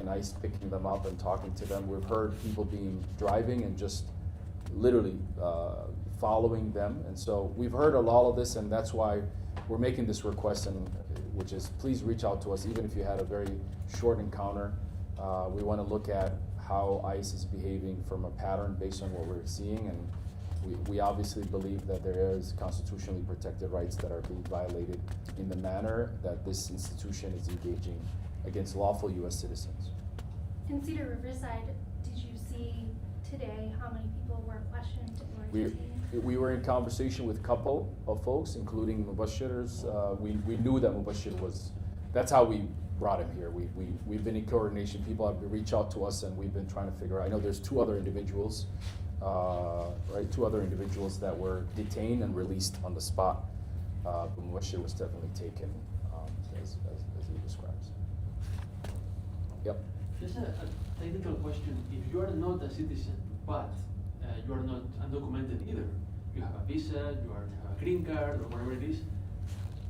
ICE picking them up and talking to them. We've heard people driving and just literally following them. And so we've heard a lot of this, and that's why we're making this request, which is please reach out to us, even if you had a very short encounter. We want to look at how ICE is behaving from a pattern based on what we're seeing, and we obviously believe that there is constitutionally protected rights that are being violated in the manner that this institution is engaging against lawful U.S. citizens. In Cedar Riverside, did you see today how many people were questioned or detained? We were in conversation with a couple of folks, including Mubashir's. We knew that Mubashir was, that's how we brought him here. We've been in coordination. People have reached out to us, and we've been trying to figure out. I know there's 2 other individuals, right? 2 other individuals that were detained and released on the spot. But Mubashir was definitely taken, as he describes. Yep. Just a technical question. If you are not a citizen, but you are not undocumented either, you have a visa, you have a green card, or whatever it is,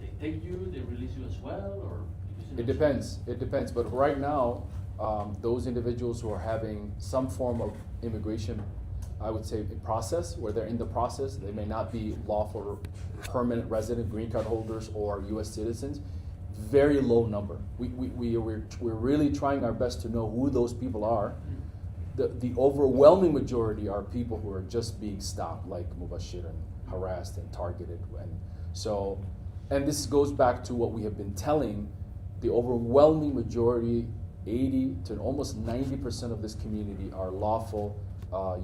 they take you, they release you as well, or? It depends. It depends. But right now, those individuals who are having some form of immigration, I would say, process, where they're in the process, they may not be lawful permanent resident, green card holders, or U.S. citizens. very low number. We're really trying our best to know who those people are. The overwhelming majority are people who are just being stopped, like Mubashir, and harassed and targeted. And this goes back to what we have been telling the overwhelming majority, 80 to almost 90% of this community are lawful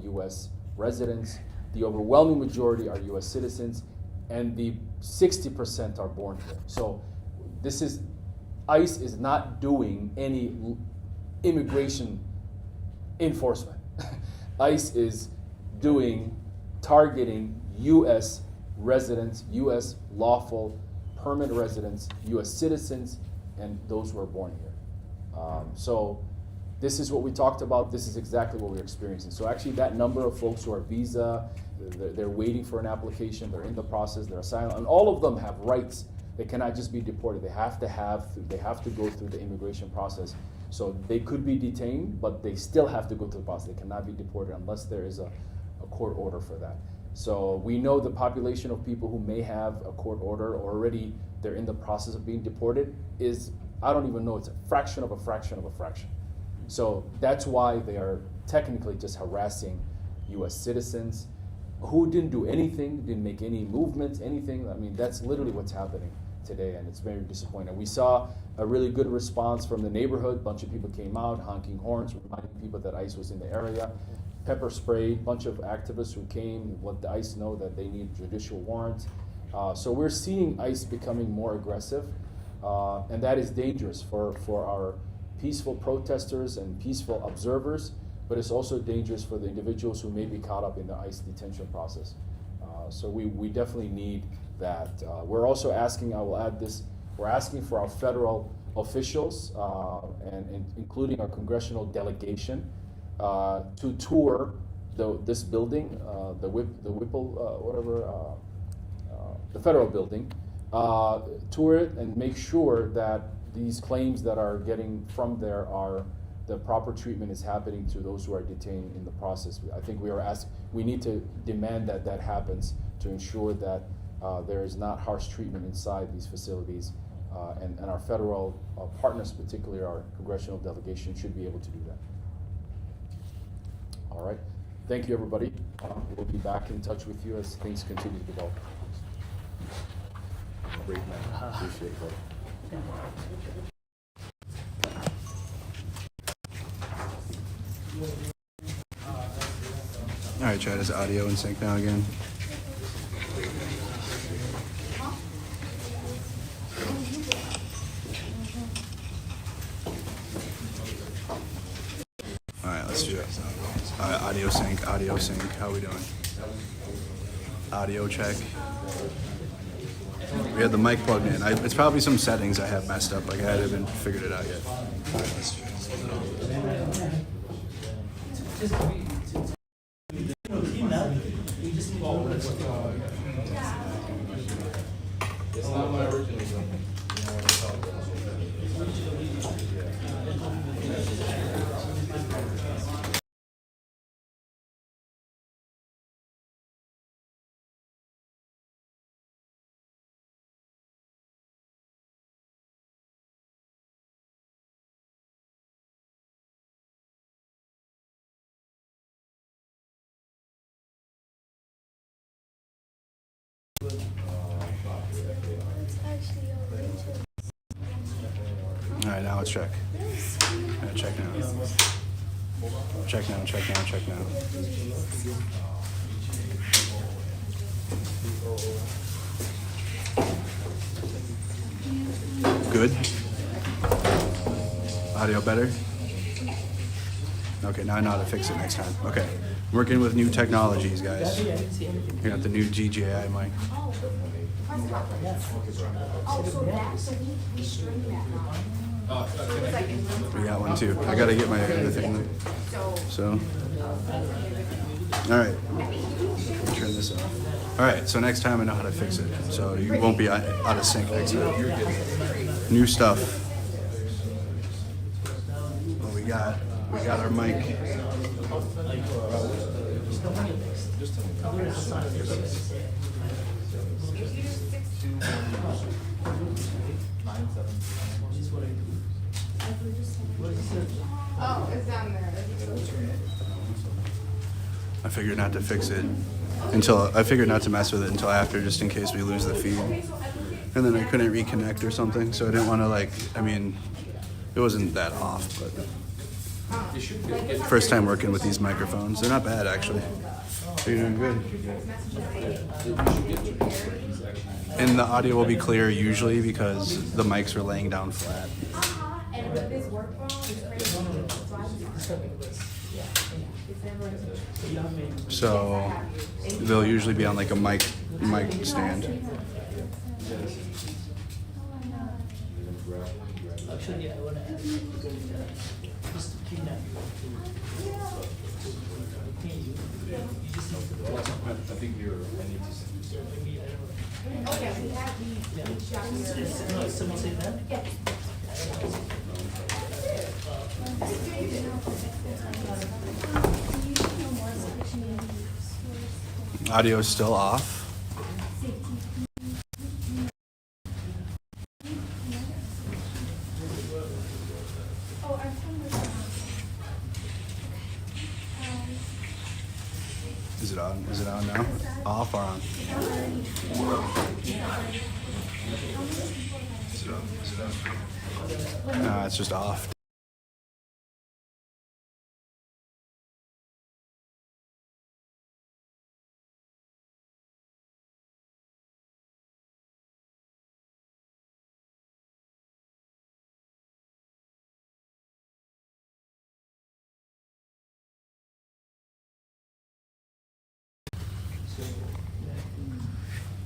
U.S. residents. The overwhelming majority are U.S. citizens, and the 60% are born here. So ICE is not doing any immigration enforcement. ICE is targeting U.S. residents, U.S. lawful permanent residents, U.S. citizens, and those who are born here. So this is what we talked about. This is exactly what we're experiencing. So actually that number of folks who are visa, they're waiting for an application, they're in the process, they're asylum, and all of them have rights. They cannot just be deported. They have to go through the immigration process. So they could be detained, but they still have to go through the process. They cannot be deported unless there is a court order for that. So we know the population of people who may have a court order or already they're in the process of being deported is, I don't even know, it's a fraction of a fraction of a fraction. So that's why they are technically just harassing U.S. citizens who didn't do anything, didn't make any movements, anything. I mean, that's literally what's happening today, and it's very disappointing. We saw a really good response from the neighborhood. A bunch of people came out, honking horns, reminding people that ICE was in the area. Pepper spray, bunch of activists who came, let the ICE know that they need judicial warrants. So we're seeing ICE becoming more aggressive, and that is dangerous for our peaceful protesters and peaceful observers, but it's also dangerous for the individuals who may be caught up in the ICE detention process. So we definitely need that. We're also asking, I will add this, we're asking for our federal officials, and including our congressional delegation, to tour this building, the federal building, tour it and make sure that these claims that are getting from there are the proper treatment is happening to those who are detained in the process. I think we need to demand that that happens to ensure that there is not harsh treatment inside these facilities, and our federal partners, particularly our congressional delegation, should be able to do that. All right. Thank you, everybody. We'll be back in touch with you as things continue to develop. Great, man. Appreciate it, brother. All right, Chad, is audio in sync now again? All right, let's do it. Audio sync. How are we doing? Audio check. We had the mic plugged in. It's probably some settings I have messed up. Like I haven't figured it out yet. All right, let's do it. It's not my original song. All right, now let's check. Check now. Check now. Good. Audio better? Okay, now I know how to fix it next time. Okay. Working with new technologies, guys. You got the new DJI mic. We stream that now. We got one too. I gotta get my other thing. So, all right. Turn this off. All right. So next time I know how to fix it. So you won't be out of sync next time. New stuff. Well, we got our mic. Oh, it's down there. I figured not to fix it I figured not to mess with it until after, just in case we lose the feed. And then I couldn't reconnect or something, so I didn't want to it wasn't that off, but first time working with these microphones. They're not bad, actually. You're doing good. And the audio will be clear usually because the mics were laying down flat. And with this work phone, it's So they'll usually be on like a mic stand. Actually, I want to ask you because just to kidnap you. I think I need to send you something. okay, we have these shop here. Someone say that? Audio is still off. Is it on? Is it on now? Off or on? Is it on? Is it on? No, it's just off.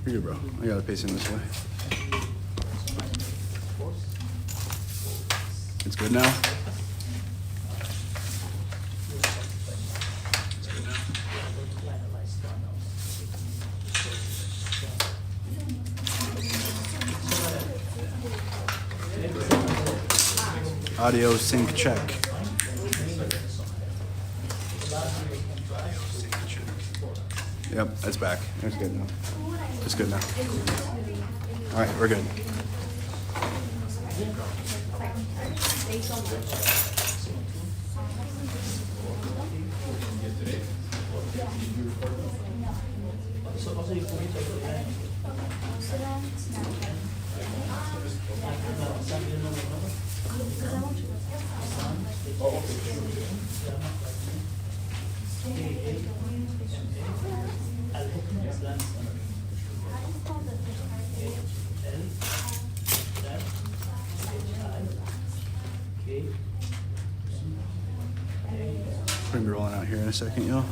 You're good, bro. I gotta pace in this way. It's good now? Audio sync check. Yep, that's back. That's good now. It's good now. All right, we're good. We're gonna be rolling out here in a second, y'all.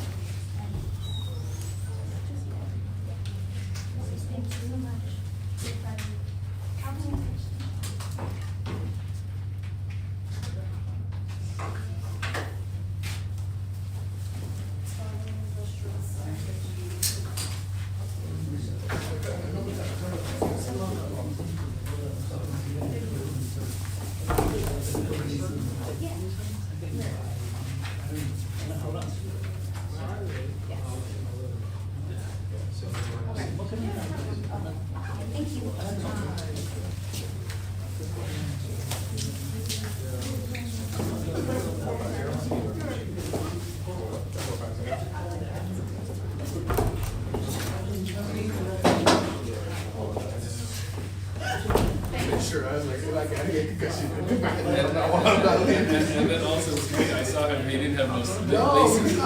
And then also, I saw him, he didn't have no laces.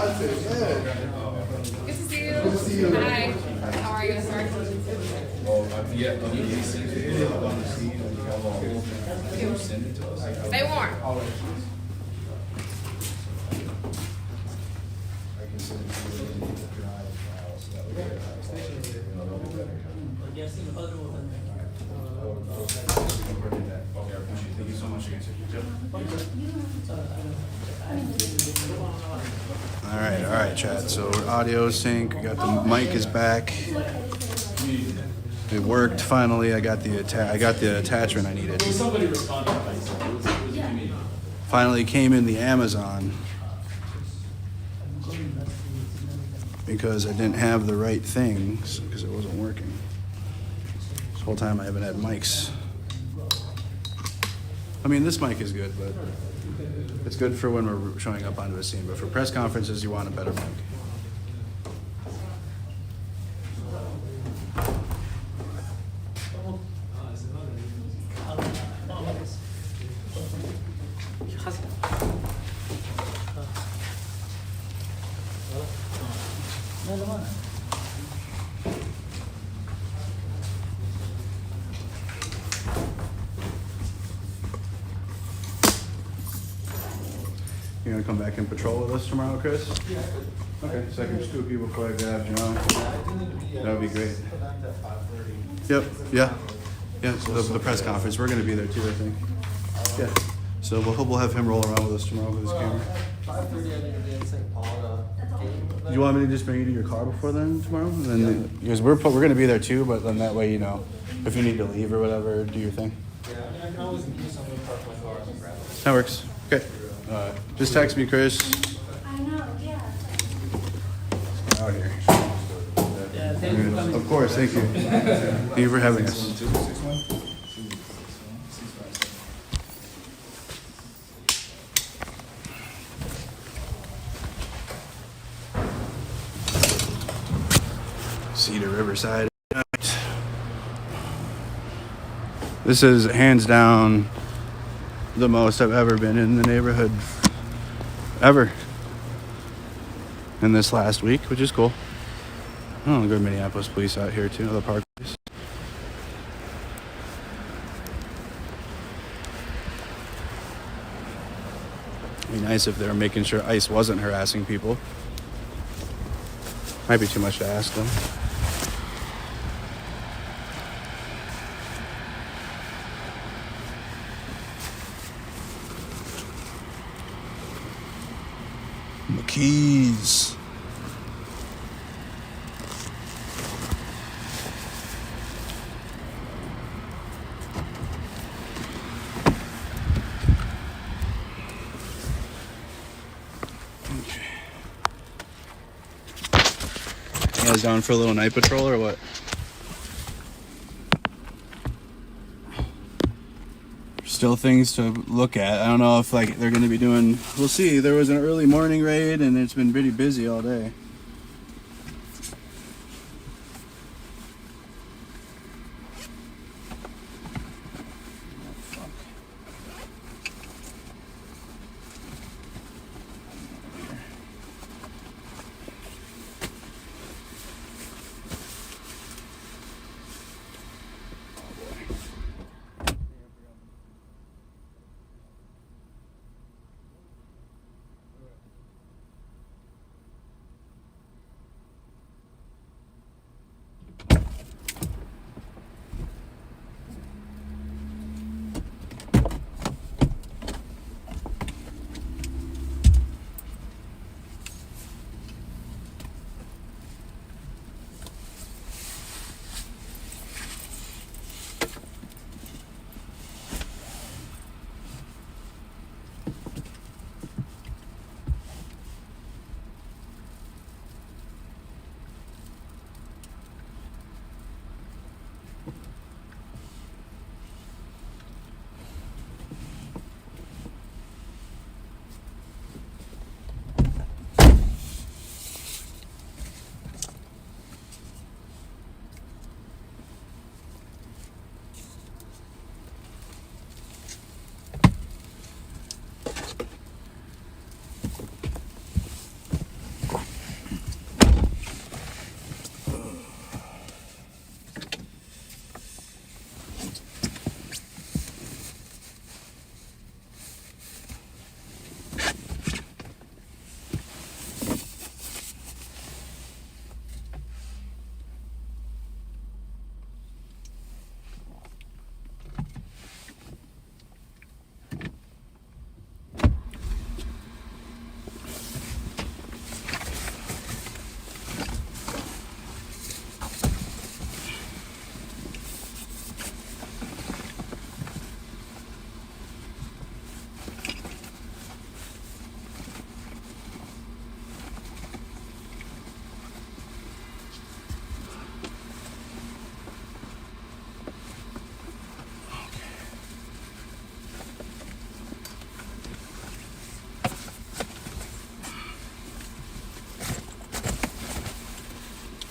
Good to see you. Good to see you. Hi. How are you, sir? Yeah, you send it to us. Stay warm. Thank you so much again, sir. All right, Chad. So audio sync. We got the mic is back. It worked finally. I got the attachment I needed. Somebody responded. Finally came in the Amazon because I didn't have the right things because it wasn't working. whole time I haven't had mics. I mean, this mic is good, but it's good for when we're showing up onto a scene. But for press conferences, you want a better mic. You gonna come back and patrol with us tomorrow, Chris? Yeah. Okay, so I can scoop you before I grab John. That would be great. Yep, yeah. Yeah, so the press conference, we're gonna be there too, I think. Yeah, so we'll have him roll around with us tomorrow with his camera. 5:30, I think it'll be in St. Paul, Do you want me to just bring you to your car before then tomorrow? And then, because we're gonna be there too, but then that way, you know, if you need to leave or whatever, do your thing. Yeah, I mean, I can always use something to park my car and grab it. That works. Okay. Just text me, Chris. I know, yeah. Out here. Of course, thank you. Thank you for having us. Cedar Riverside. This is hands down the most I've ever been in the neighborhood ever in this last week, which is cool. Oh, good Minneapolis police out here too, the park police. It'd be nice if they were making sure ICE wasn't harassing people. Might be too much to ask them. McKees. You guys down for a little night patrol or what? Still things to look at. I don't know if like they're going to be doing. We'll see. There was an early morning raid, and it's been pretty busy all day.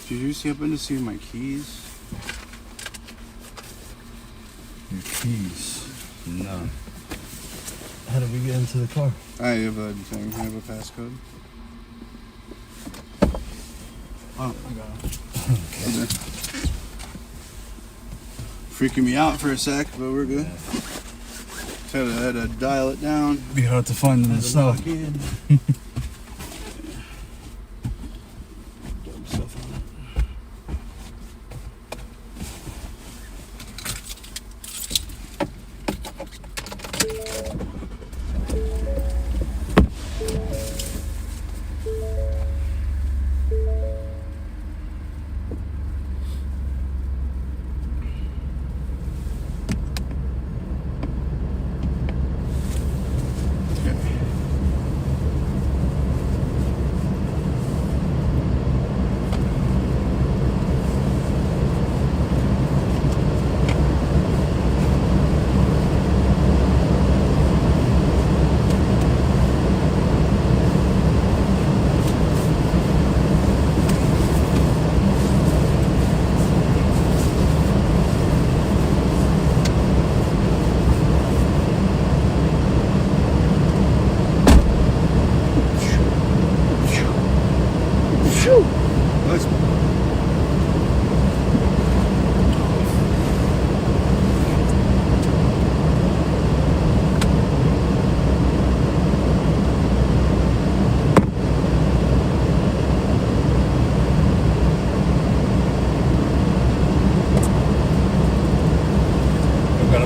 Did you happen to see my keys? Your keys? No. How did we get into the car? I have a thing. I have a passcode. Oh, I got it. Okay. Freaking me out for a sec, but we're good. Had to dial it down. Be hard to find in the snow.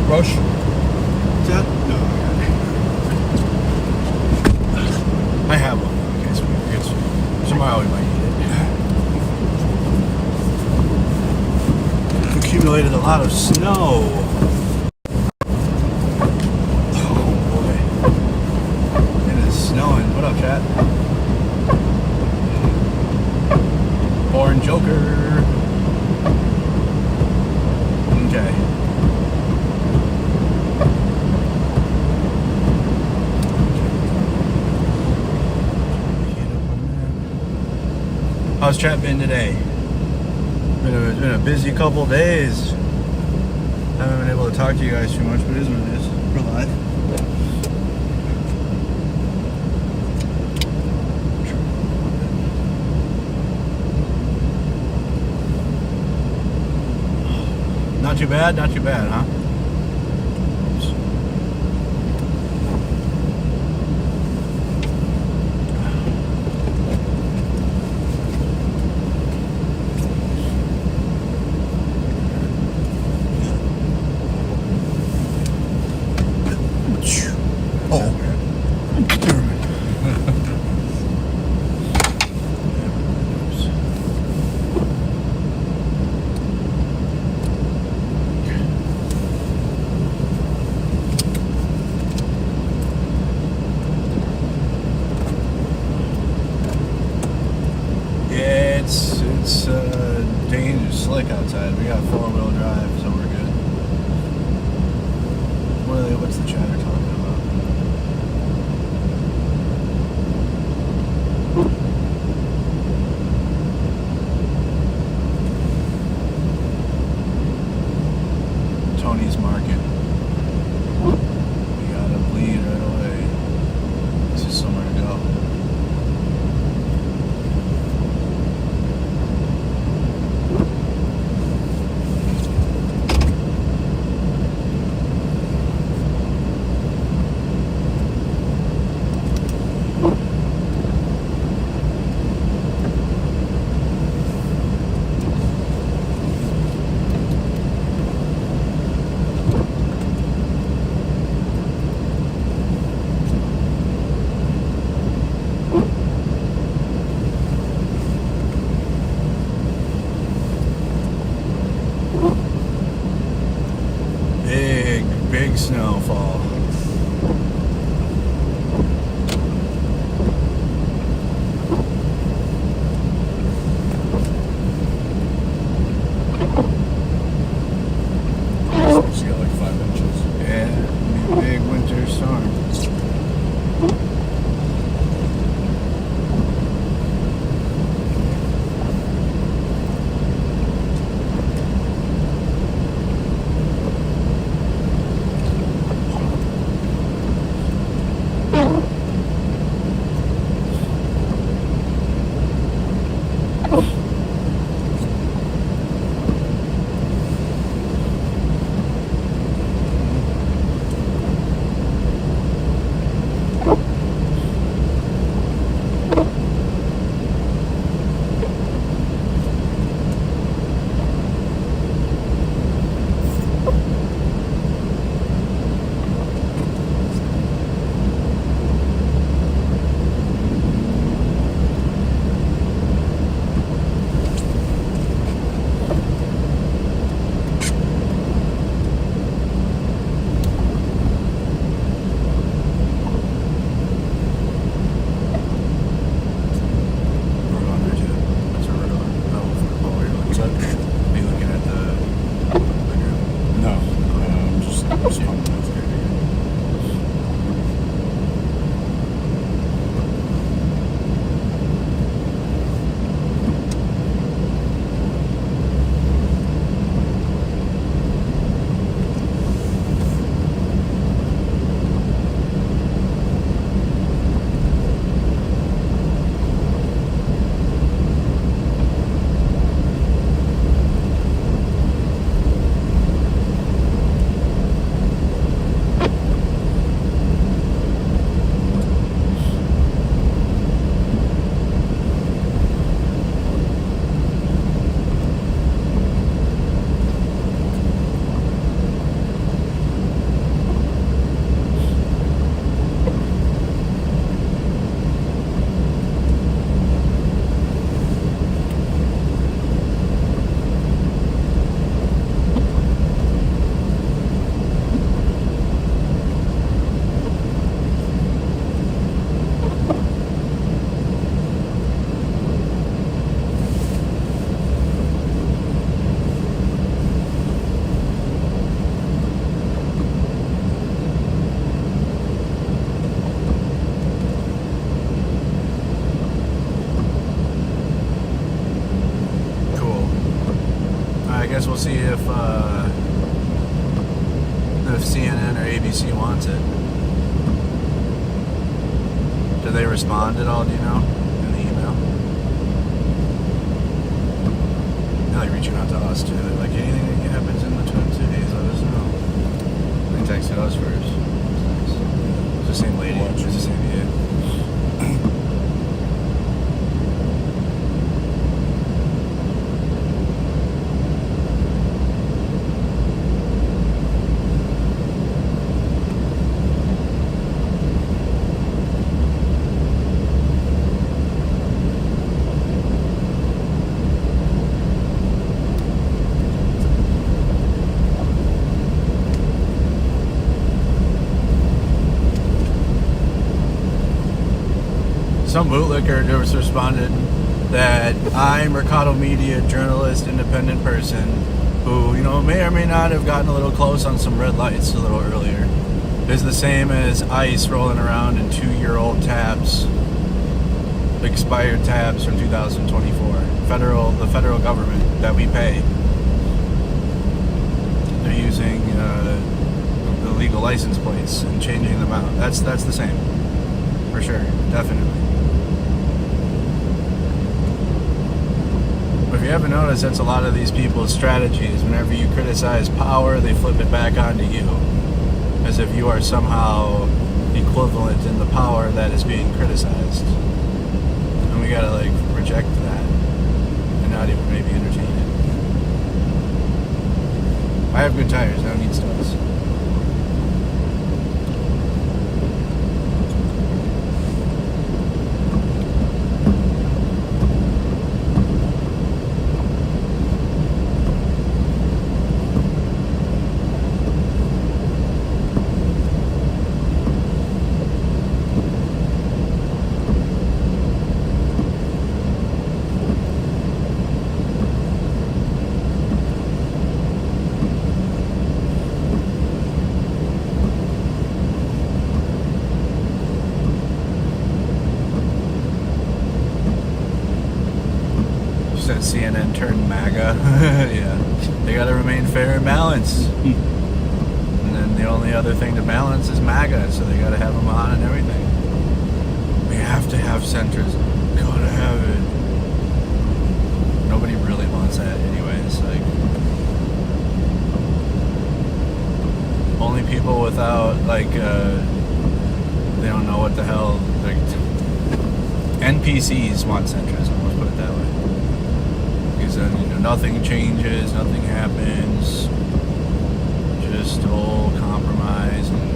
Brush? No, I have one. Okay, so tomorrow we might need it. Accumulated a lot of snow. Oh boy. It is snowing. What up, chat? Born Joker. Okay. How's chat been today? It's been a busy couple days. Haven't been able to talk to you guys too much, but it is what it is. We're live. Not too bad, huh? It's dangerous, slick outside. We got 4-wheel drive, so we're good. What's the chatter talking about? Tony's Market. We gotta bleed right away. This is somewhere to go. guess we'll see if CNN or ABC wants it. Do they respond at all, do you know, in the email? They're like reaching out to us too. They're like, anything that happens in the Twin Cities, let us know. They texted us first. It's the same lady. It's the same, yeah. Some bootlicker just responded that I'm Mercado Media journalist, independent person who, you know, may or may not have gotten a little close on some red lights a little earlier. Is the same as ICE rolling around in 2-year-old tabs, expired tabs from 2024. The federal government that we pay. They're using the legal license plates and changing them out. That's the same, for sure, definitely. If you haven't noticed, that's a lot of these people's strategies. Whenever you criticize power, they flip it back onto you, as if you are somehow equivalent in the power that is being criticized. And we gotta like reject that and not even maybe entertain it. I have good tires, I don't need studs. Said CNN turned MAGA. Yeah, they gotta remain fair and balanced. And then the only other thing to balance is MAGA, so they gotta have them on and everything. We have to have centrism. Gotta have it. Nobody really wants that anyways. Like, only people without, like, they don't know what the hell, like, NPCs want centrism, let's put it that way. Because then, you know, nothing changes, nothing happens, just all compromise. And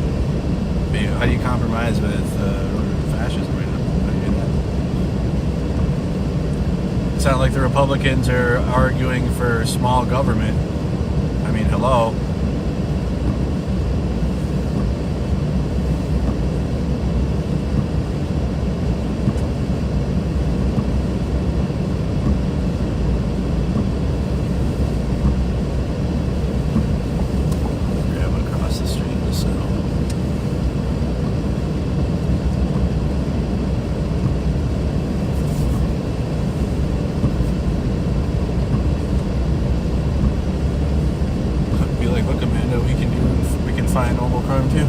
how do you compromise with fascism right now? How do you do that? It's not like the Republicans are arguing for small government. I mean, hello. Normal crime too.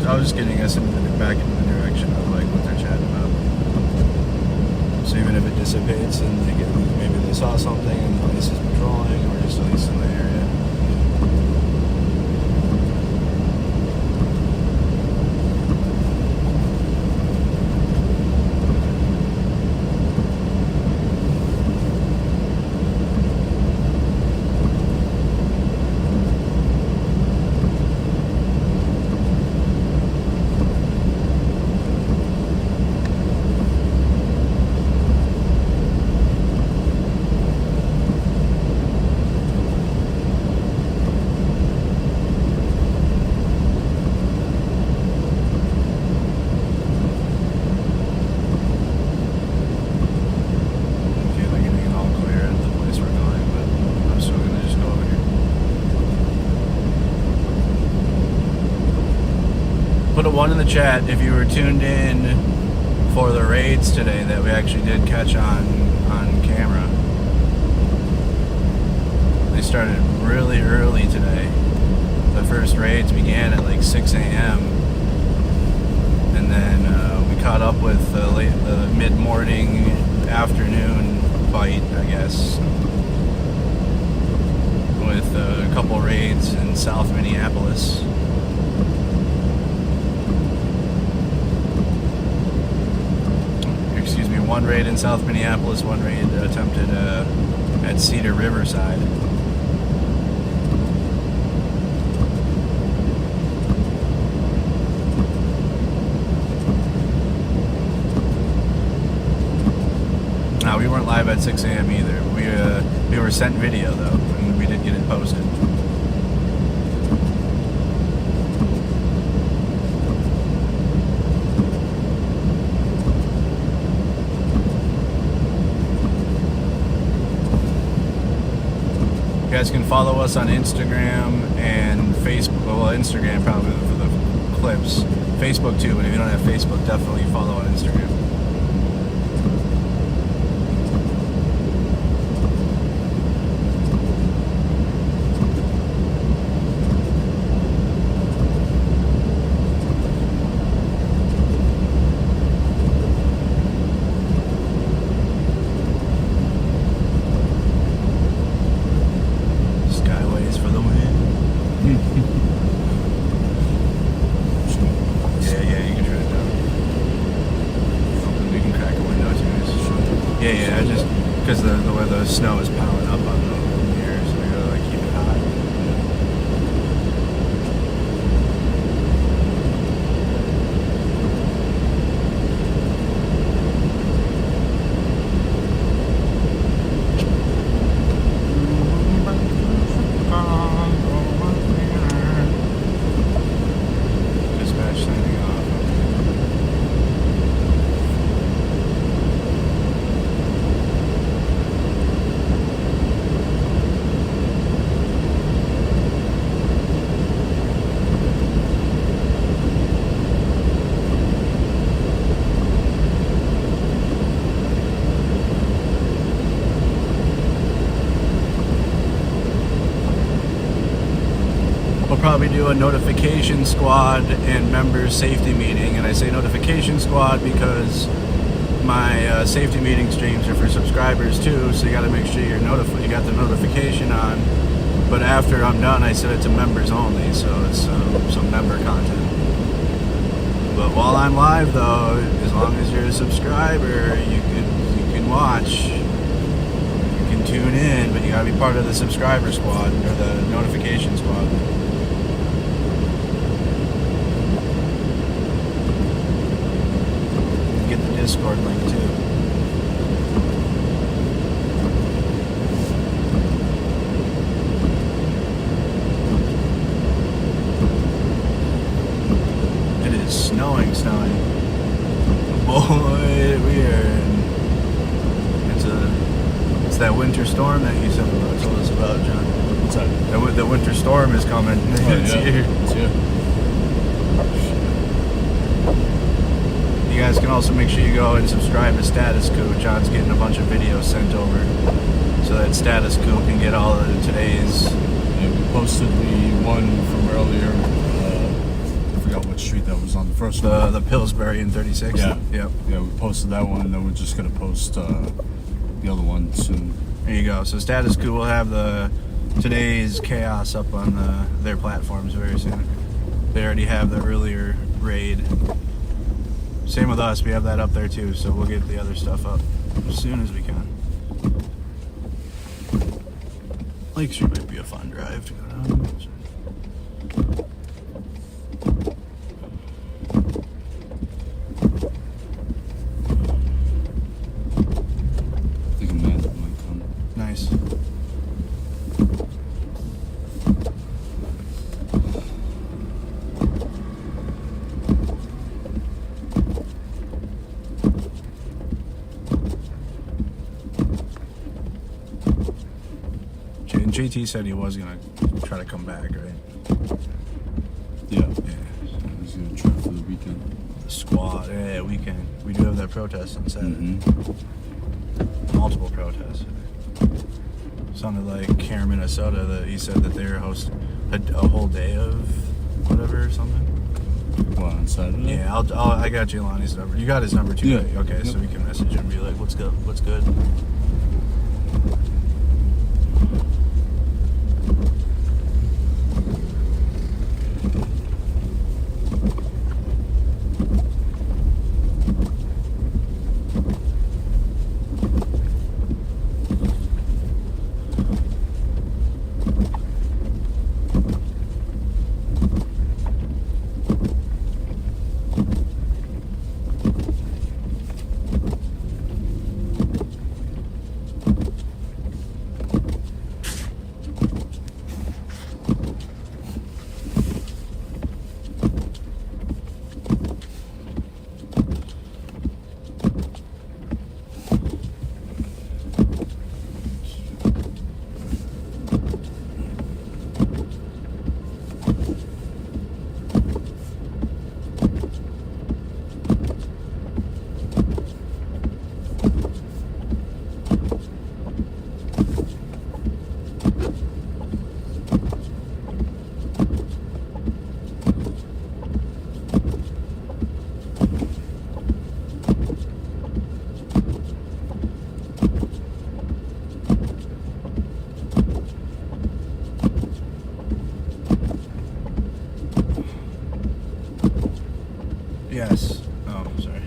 I was just getting us back into the direction of like what they're chatting about. So even if it dissipates and they get, maybe they saw something and the police is patrolling, or just at least in the area. Put a 1 in the chat if you were tuned in for the raids today that we actually did catch on camera. They started really early today. The first raids began at like 6 a.m. and then we caught up with the mid-morning, afternoon bite, I guess, with a couple raids in South Minneapolis. Excuse me, 1 raid in South Minneapolis, 1 raid attempted at Cedar Riverside. No, we weren't live at 6 a.m. either. We were sent video though, and we did get it posted. You guys can follow us on Instagram and Facebook. Well, Instagram probably for the clips. Facebook too, but if you don't have Facebook, definitely follow on Instagram. Snow is piling up on the here, so we gotta like keep it hot. Dispatch signing off. Probably do a notification squad and members safety meeting, and I say notification squad because my safety meeting streams are for subscribers too, so you got to make sure you're notified, you got the notification on, but after I'm done I set it to members only, so it's some member content. But while I'm live though, as long as you're a subscriber, you can watch, you can tune in, but you got to be part of the subscriber squad or the notification squad. Discord link too. It is snowing. Boy, we are in. It's that winter storm that you told us about, John. What's that? The winter storm is coming. Oh, It's here. It's here. You guys can also make sure you go and subscribe to Status Coup. John's getting a bunch of videos sent over so that Status Coup can get all of today's. Yeah, we posted the one from earlier. I forgot what street that was on. The first one. The Pillsbury in 36. Yeah. Yep. Yeah, we posted that one, and then we're just gonna post the other one soon. There you go. So Status Coup will have today's chaos up on their platforms very soon. They already have the earlier raid. Same with us, we have that up there too, so we'll get the other stuff up as soon as we can. Lake Street might be a fun drive to go down. I think Amanda might come. Nice. JT said he was gonna try to come back, right? Yeah. Yeah. He's gonna try for Squad. Yeah, we can. We do have that protest on Saturday. Multiple protests. Sounded like here in Minnesota that he said that they were hosting a whole day of whatever or something. What, on Saturday? Yeah, I got Jelani's number. You got his number too, Yeah. right? Okay, so we can message him and be like, what's good? What's good? Yes. Oh, sorry.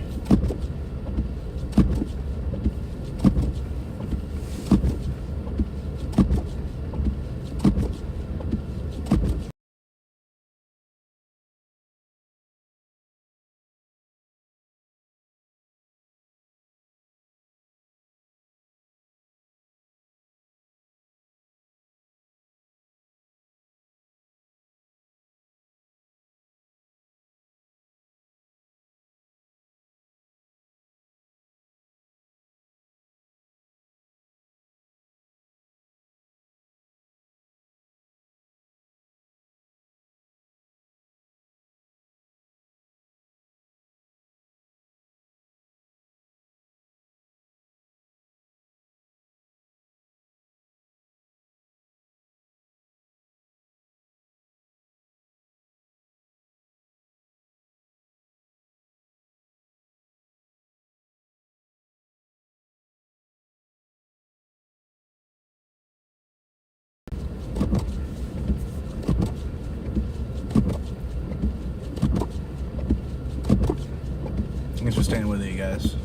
Thanks for staying with it, you guys.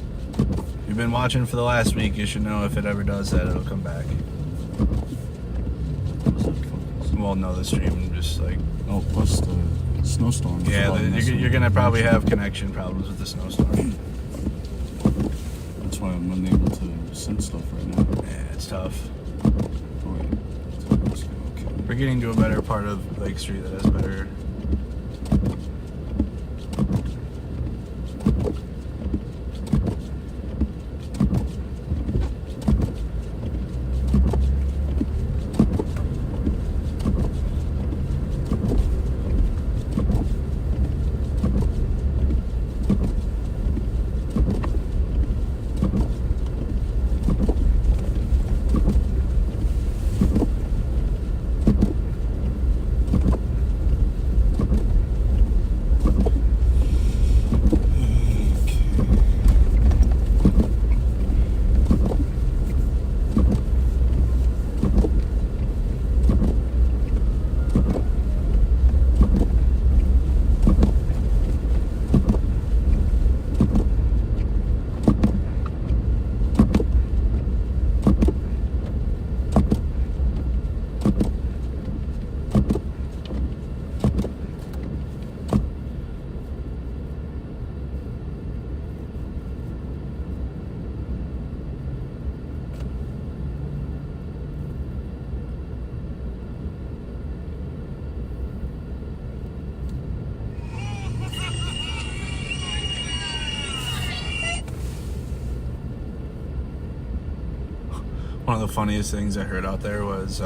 You've been watching for the last week. You should know if it ever does that, it'll come back. Well, no, the stream just like... Oh, plus the snowstorm. Yeah, you're going to probably have connection problems with the snowstorm. That's why I'm unable to send stuff right now. Yeah, it's tough. Oh, wait. Okay. We're getting to a better part of Lake Street that has better... One of the funniest things I heard out there was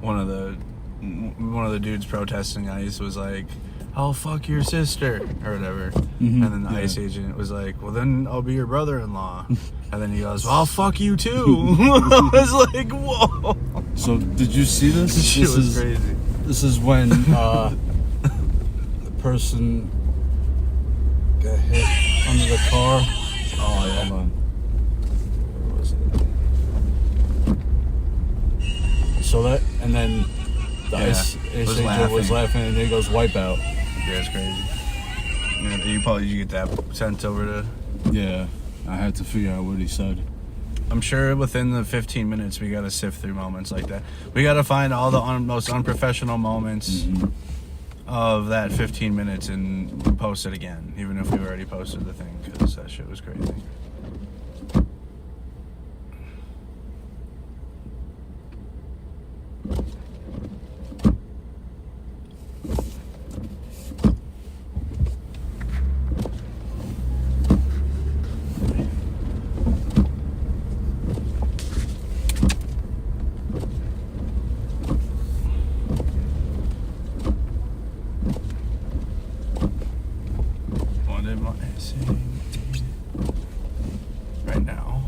one of the dudes protesting ICE was like, I'll fuck your sister, or whatever. Mhm, And then the yeah. ICE agent was like, well, then I'll be your brother-in-law. And then he goes, well, I'll fuck you too. I was like, whoa. So did you see this? This shit This was is crazy. This is when the person got hit under the car. Oh, yeah. Hold on. Where was it? So that, and then the Yeah, ICE was agent was laughing. laughing, and then he goes wipeout. Yeah, it's crazy. Yeah, you probably get that sent over to... Yeah, I had to figure out what he said. I'm sure within the 15 minutes we gotta sift through moments like that. We gotta find all the most unprofessional moments of that 15 minutes and post it again, even if we've already posted the thing, because that shit was crazy. What am I saying right now?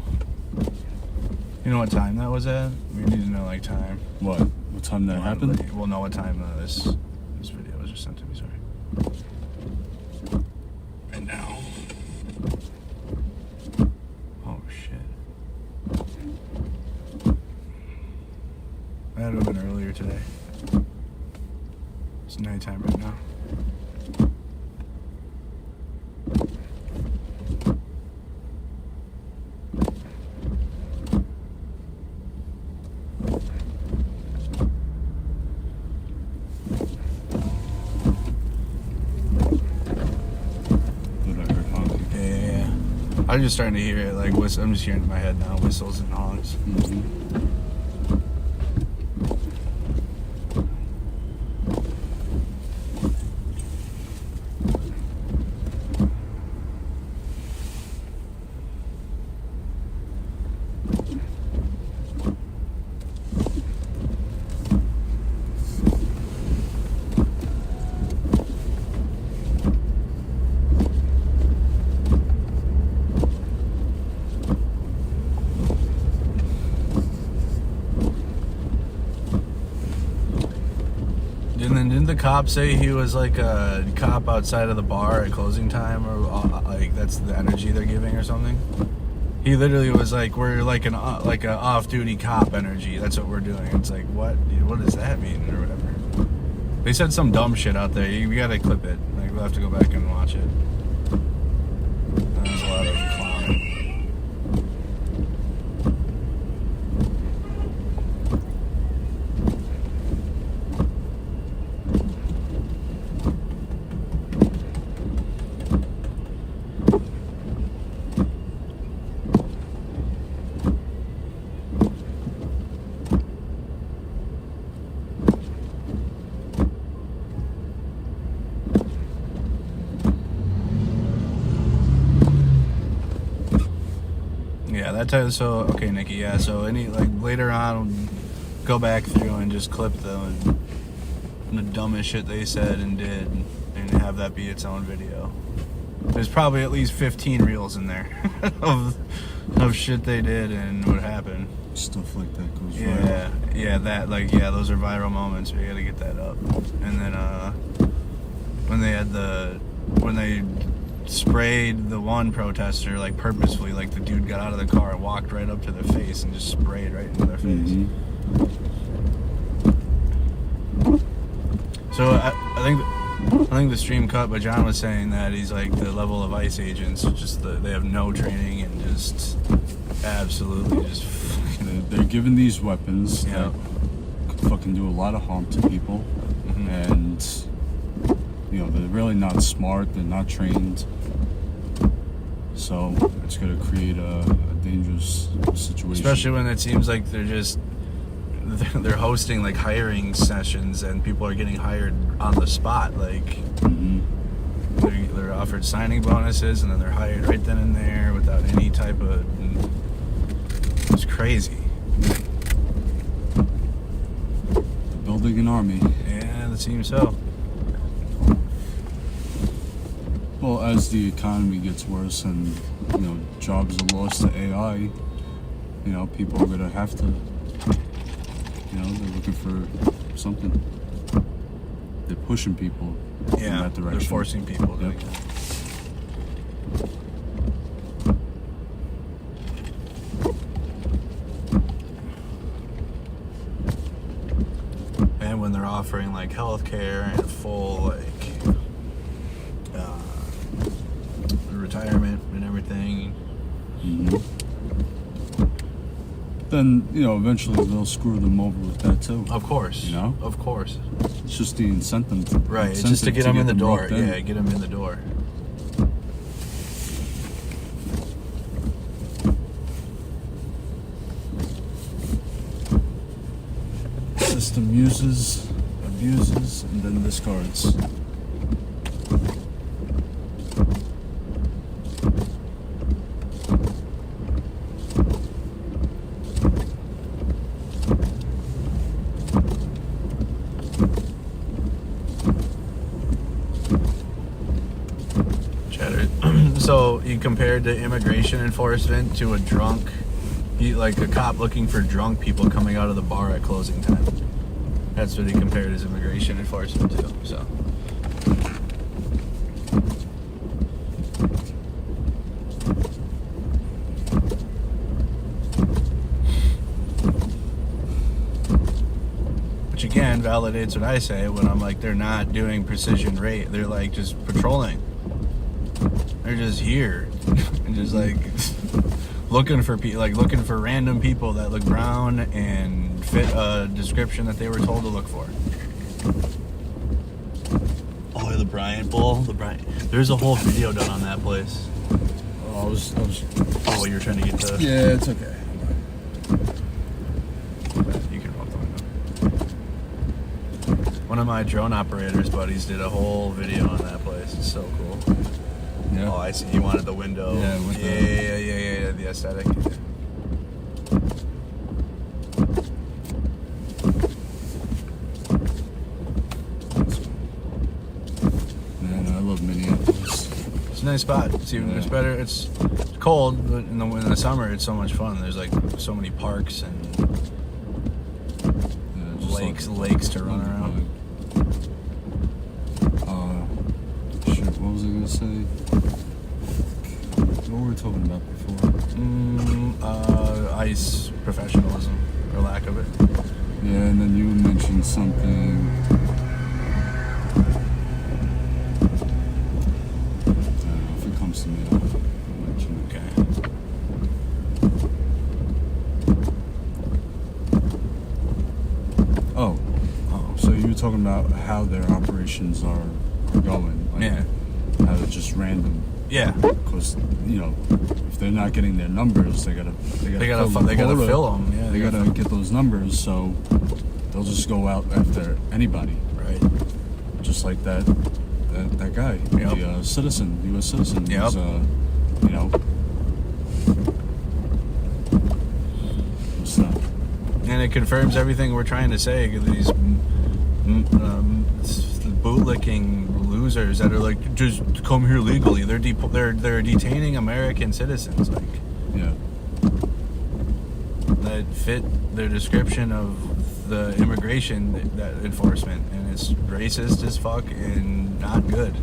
You know what time that was at? We need to know like time. What? What time that happened? We'll know what time this video was just sent to me. Sorry. Right now. Oh shit. That would have been earlier today. It's nighttime right now. Yeah. I'm just starting to hear it like I'm just hearing it in my head now, whistles and honks. Didn't the cop say he was like a cop outside of the bar at closing time, or like that's the energy they're giving or something? He literally was like, we're like an like a off-duty cop energy. That's what we're doing. It's like, what? What does that mean, or whatever? They said some dumb shit out there. We gotta clip it. Like we'll have to go back and watch it. There's a lot of clowning. Yeah, that time. So okay, Nikki. Yeah, so any like later on, go back through and just clip the dumbest shit they said and did, and have that be its own video. There's probably at least 15 reels in there of shit they did and what happened. Stuff like that goes viral. Yeah, that those are viral moments. We gotta get that up. And then when they sprayed the one protester like purposefully, like the dude got out of the car and walked right up to their face and just sprayed right into their face. So I think the stream cut, but John was saying that he's like the level of ICE agents, just they have no training and just absolutely just. They're given these weapons that could fucking do a lot of harm to people, and you know they're really not smart. They're not trained, so it's gonna create a dangerous situation. Especially when it seems like they're hosting like hiring sessions and people are getting hired on the spot. Like they're offered signing bonuses and then they're hired right then and there without any type of. It's crazy. Building an army. Yeah, it seems so. Well, as the economy gets worse and, you know, jobs are lost to AI, you know, people are gonna have to, you know, they're looking for something. They're pushing people in Yeah, that direction. they're forcing people to. Yep. And when they're offering like healthcare and full like retirement and everything. Mm-hmm. Then, you know, eventually they'll screw them over with that too. Of course. You know? Of course. It's just the incentive. Right, it's just to get them in the door. Yeah, get them in the door. System uses, abuses, and then discards. So you compared the immigration enforcement to a drunk, like a cop looking for drunk people coming out of the bar at closing time. That's what he compared his immigration enforcement to. So. Which again validates what I say when I'm like, they're not doing precision rate. They're like just patrolling. They're just here and just like looking for people, like looking for random people that look brown and fit a description that they were told to look for. Oh, the Bryant Bowl, There's a whole video done on that place. Oh, I was Oh, you're trying to get to. Yeah, it's okay. You can roll the window. One of my drone operators buddies did a whole video on that place. It's so cool. Yeah. Oh, I see. You wanted the window. Yeah, with yeah. The aesthetic. Man, I love Minneapolis. It's a nice spot. It's even it's better. It's cold, but in the summer it's so much fun. There's like so many parks and lakes to run around. Shit, what was I gonna say? What were we talking about before? ICE professionalism, or lack of it. Yeah, and then you mentioned something. If it comes to me, I'll mention it. Okay. Oh, so you were talking about how their operations are going. Like Yeah. How they're just random. Yeah. Because, you know, if they're not getting their numbers, they gotta fill them. Yeah, they gotta get those numbers, so they'll just go out after anybody. Right. Just like that guy, Yep. the citizen, U.S. citizen. Yep. Was, you know. What's that? And it confirms everything we're trying to say. These bootlicking losers that are like, just come here legally. They're detaining American citizens, like, Yeah. that fit their description of the immigration that enforcement, and it's racist as fuck and not good.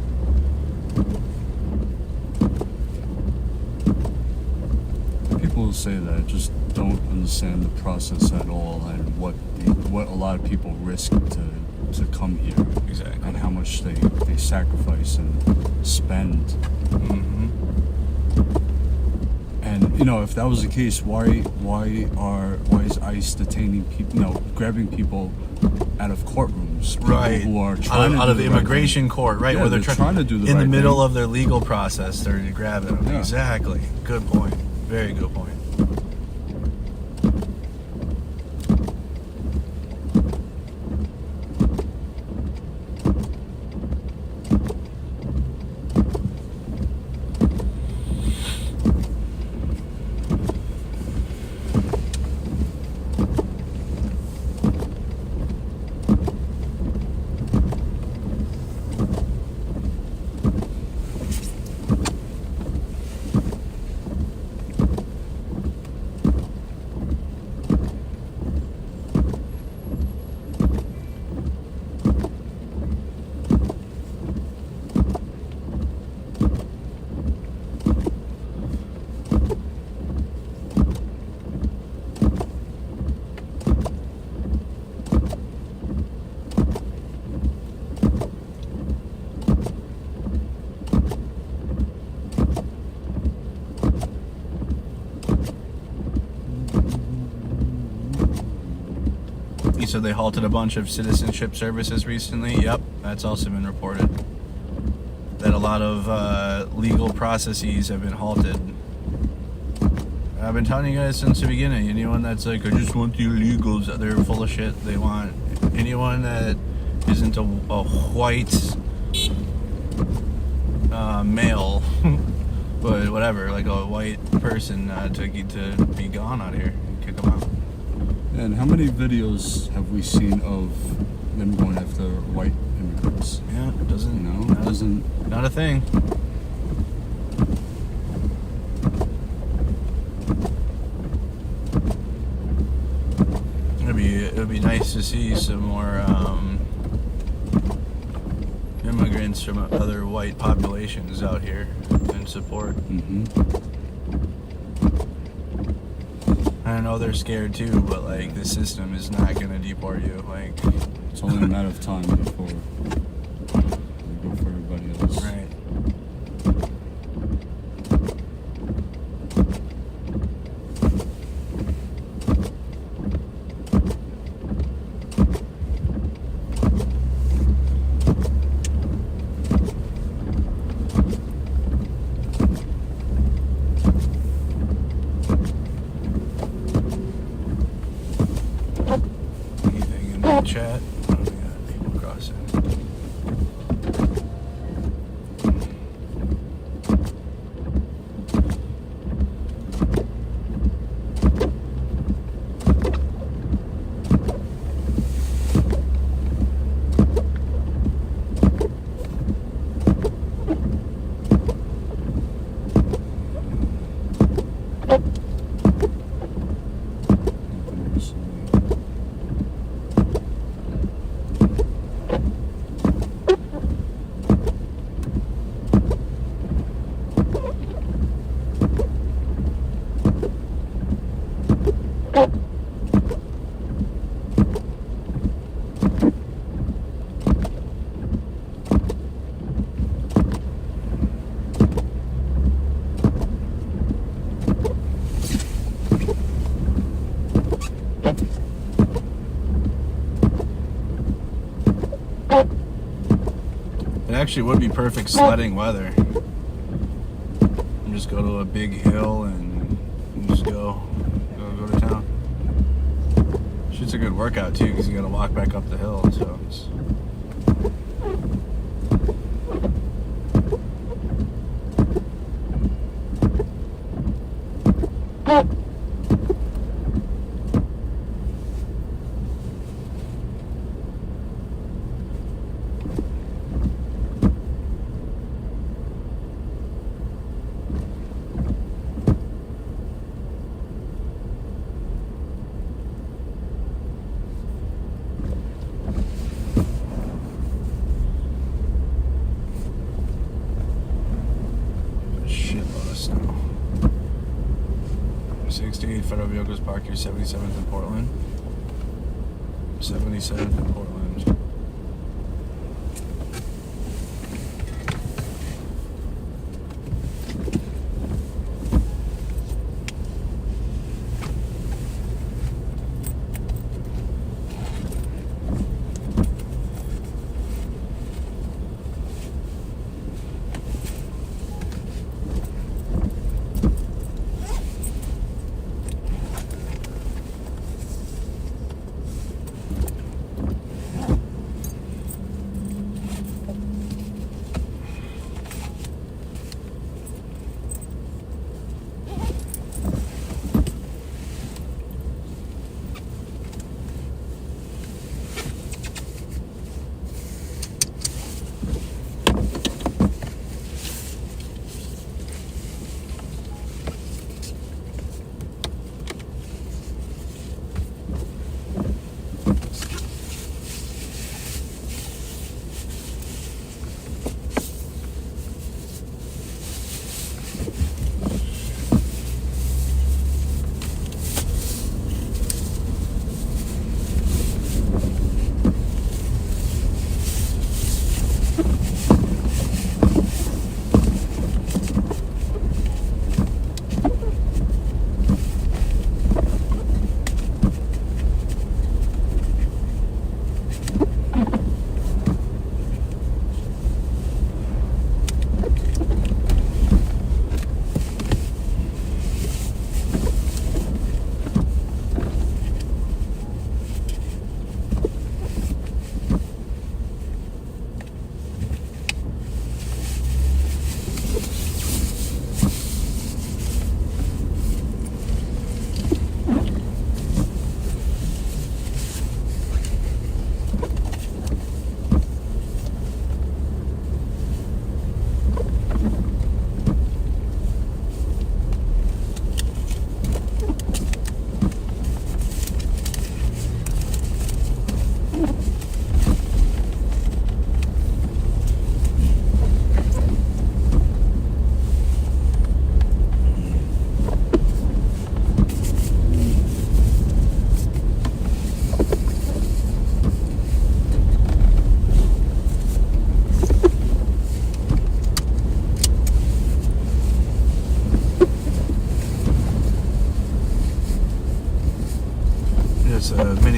People who say that just don't understand the process at all, and what a lot of people risk to come here. Exactly. And how much they sacrifice and spend. Mm-hmm. And you know, if that was the case, why is ICE detaining people? You know, grabbing people out of courtrooms, people Right. who are trying out to of do the right immigration thing. court, right? Yeah, Where they're trying to do the in right the middle thing. of their legal process. They're grabbing them. Yeah. Exactly. Good point. Very good point. said they halted a bunch of citizenship services recently. Yep, that's also been reported. That a lot of legal processes have been halted. I've been telling you guys since the beginning. Anyone that's like, I just want the illegals, they're full of shit. They want anyone that isn't a white male, but whatever, like a white person to be gone out of here. Kick them out. And how many videos have we seen of them going after white immigrants? Yeah, it doesn't. No, it doesn't. Not a thing. It would be nice to see some more immigrants from other white populations out here in support. I know they're scared too, but like the system is not gonna deport you. Like it's only a matter of time before we go for everybody else. Right. Anything in the chat? Oh, we got people crossing. It actually would be perfect sledding weather. And just go to a big hill and just go to town. Shit's a good workout too, because you got to walk back up the hill. So it's. Shitload of snow. 68 federal vehicles parked here, 77th in Portland. 77th in Portland.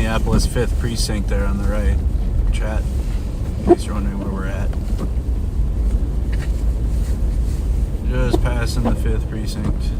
Minneapolis 5th Precinct there on the right. Chat, in case you're wondering where we're at. Just passing the 5th Precinct.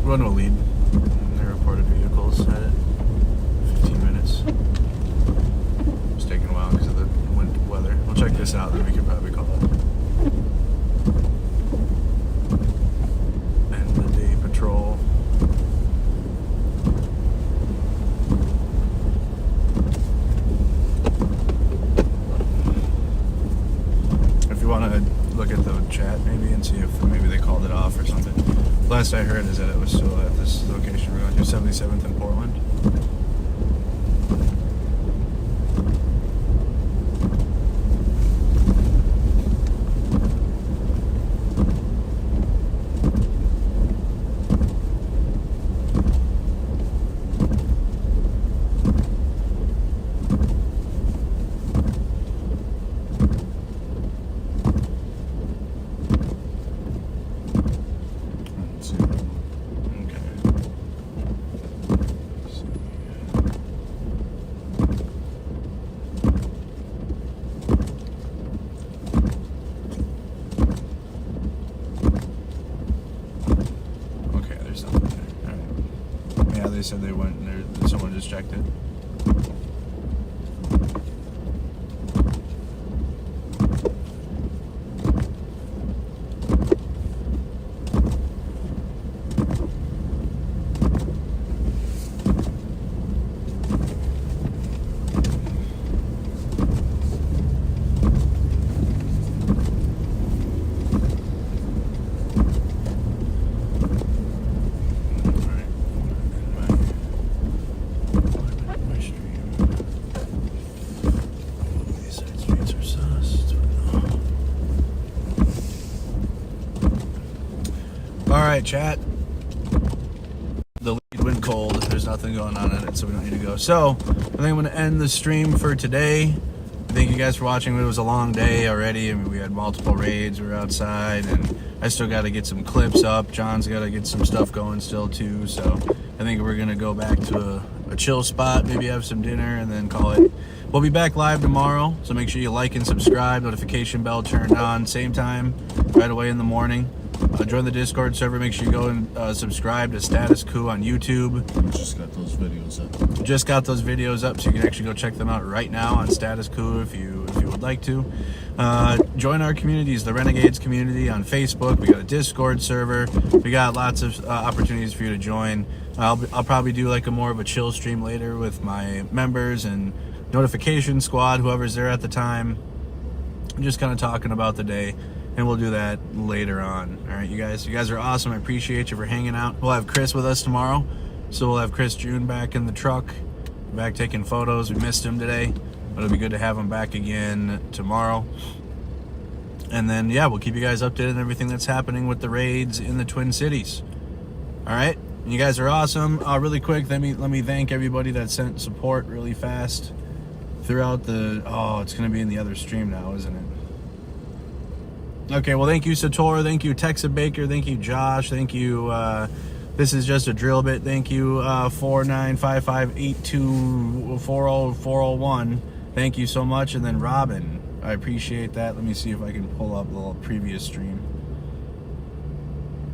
going to a lead. They reported vehicles at it. 15 minutes. It's taking a while because of the weather. We'll check this out, then we can probably call it. End of the day patrol. If you want to look at the chat maybe and see if maybe they called it off or something. Last I heard is that it was still at this location. We're going to 77th in Portland. They said they went and someone just checked it. Alright, chat. The lead went cold. There's nothing going on in it, so we don't need to go. So, I think I'm going to end the stream for today. Thank you guys for watching. It was a long day already. I mean, we had multiple raids. We were outside, and I still got to get some clips up. John's got to get some stuff going still, too. So, I think we're going to go back to a chill spot, maybe have some dinner, and then call it. We'll be back live tomorrow, so make sure you like and subscribe. Notification bell turned on, same time, right away in the morning. Join the Discord server. Make sure you go and subscribe to Status Coup on YouTube. Just got those videos up. Just got those videos up, so you can actually go check them out right now on Status Coup if you would like to. Join our communities, the Renegades community on Facebook. We got a Discord server. We got lots of opportunities for you to join. I'll probably do like a more of a chill stream later with my members and notification squad, whoever's there at the time. I'm just kind of talking about the day. And we'll do that later on. All right, you guys are awesome. I appreciate you for hanging out. We'll have Chris with us tomorrow. So we'll have Chris June back in the truck, back taking photos. We missed him today, but it'll be good to have him back again tomorrow. And then, yeah, we'll keep you guys updated on everything that's happening with the raids in the Twin Cities. All right, you guys are awesome. Really quick, let me thank everybody that sent support really fast throughout the. Oh, it's gonna be in the other stream now, isn't it? Okay, well, thank you, Sator. Thank you, Texa Baker. Thank you, Josh. Thank you. This is just a drill bit. Thank you, 495582404001. Thank you so much. And then Robin, I appreciate that. Let me see if I can pull up the little previous stream.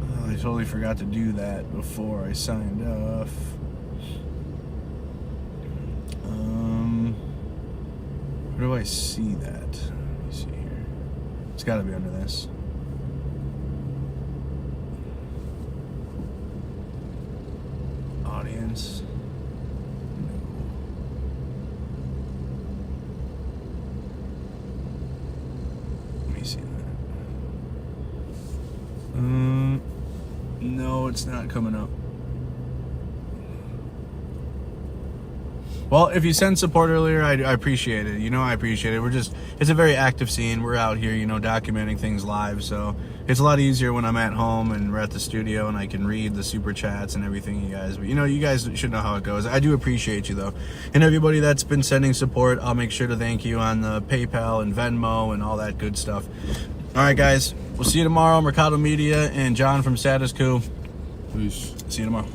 Oh, I totally forgot to do that before I signed off. Where do I see that? Let me see here. It's got to be under this. Audience. No. Let me see that. No, it's not coming up. Well, if you sent support earlier, I appreciate it. You know, I appreciate it. It's a very active scene. We're out here, you know, documenting things live. So it's a lot easier when I'm at home and we're at the studio and I can read the super chats and everything, you guys. But, you know, you guys should know how it goes. I do appreciate you, though. And everybody that's been sending support, I'll make sure to thank you on the PayPal and Venmo and all that good stuff. All right, guys. We'll see you tomorrow. Mercado Media and John from Status Coup. Peace. See you tomorrow.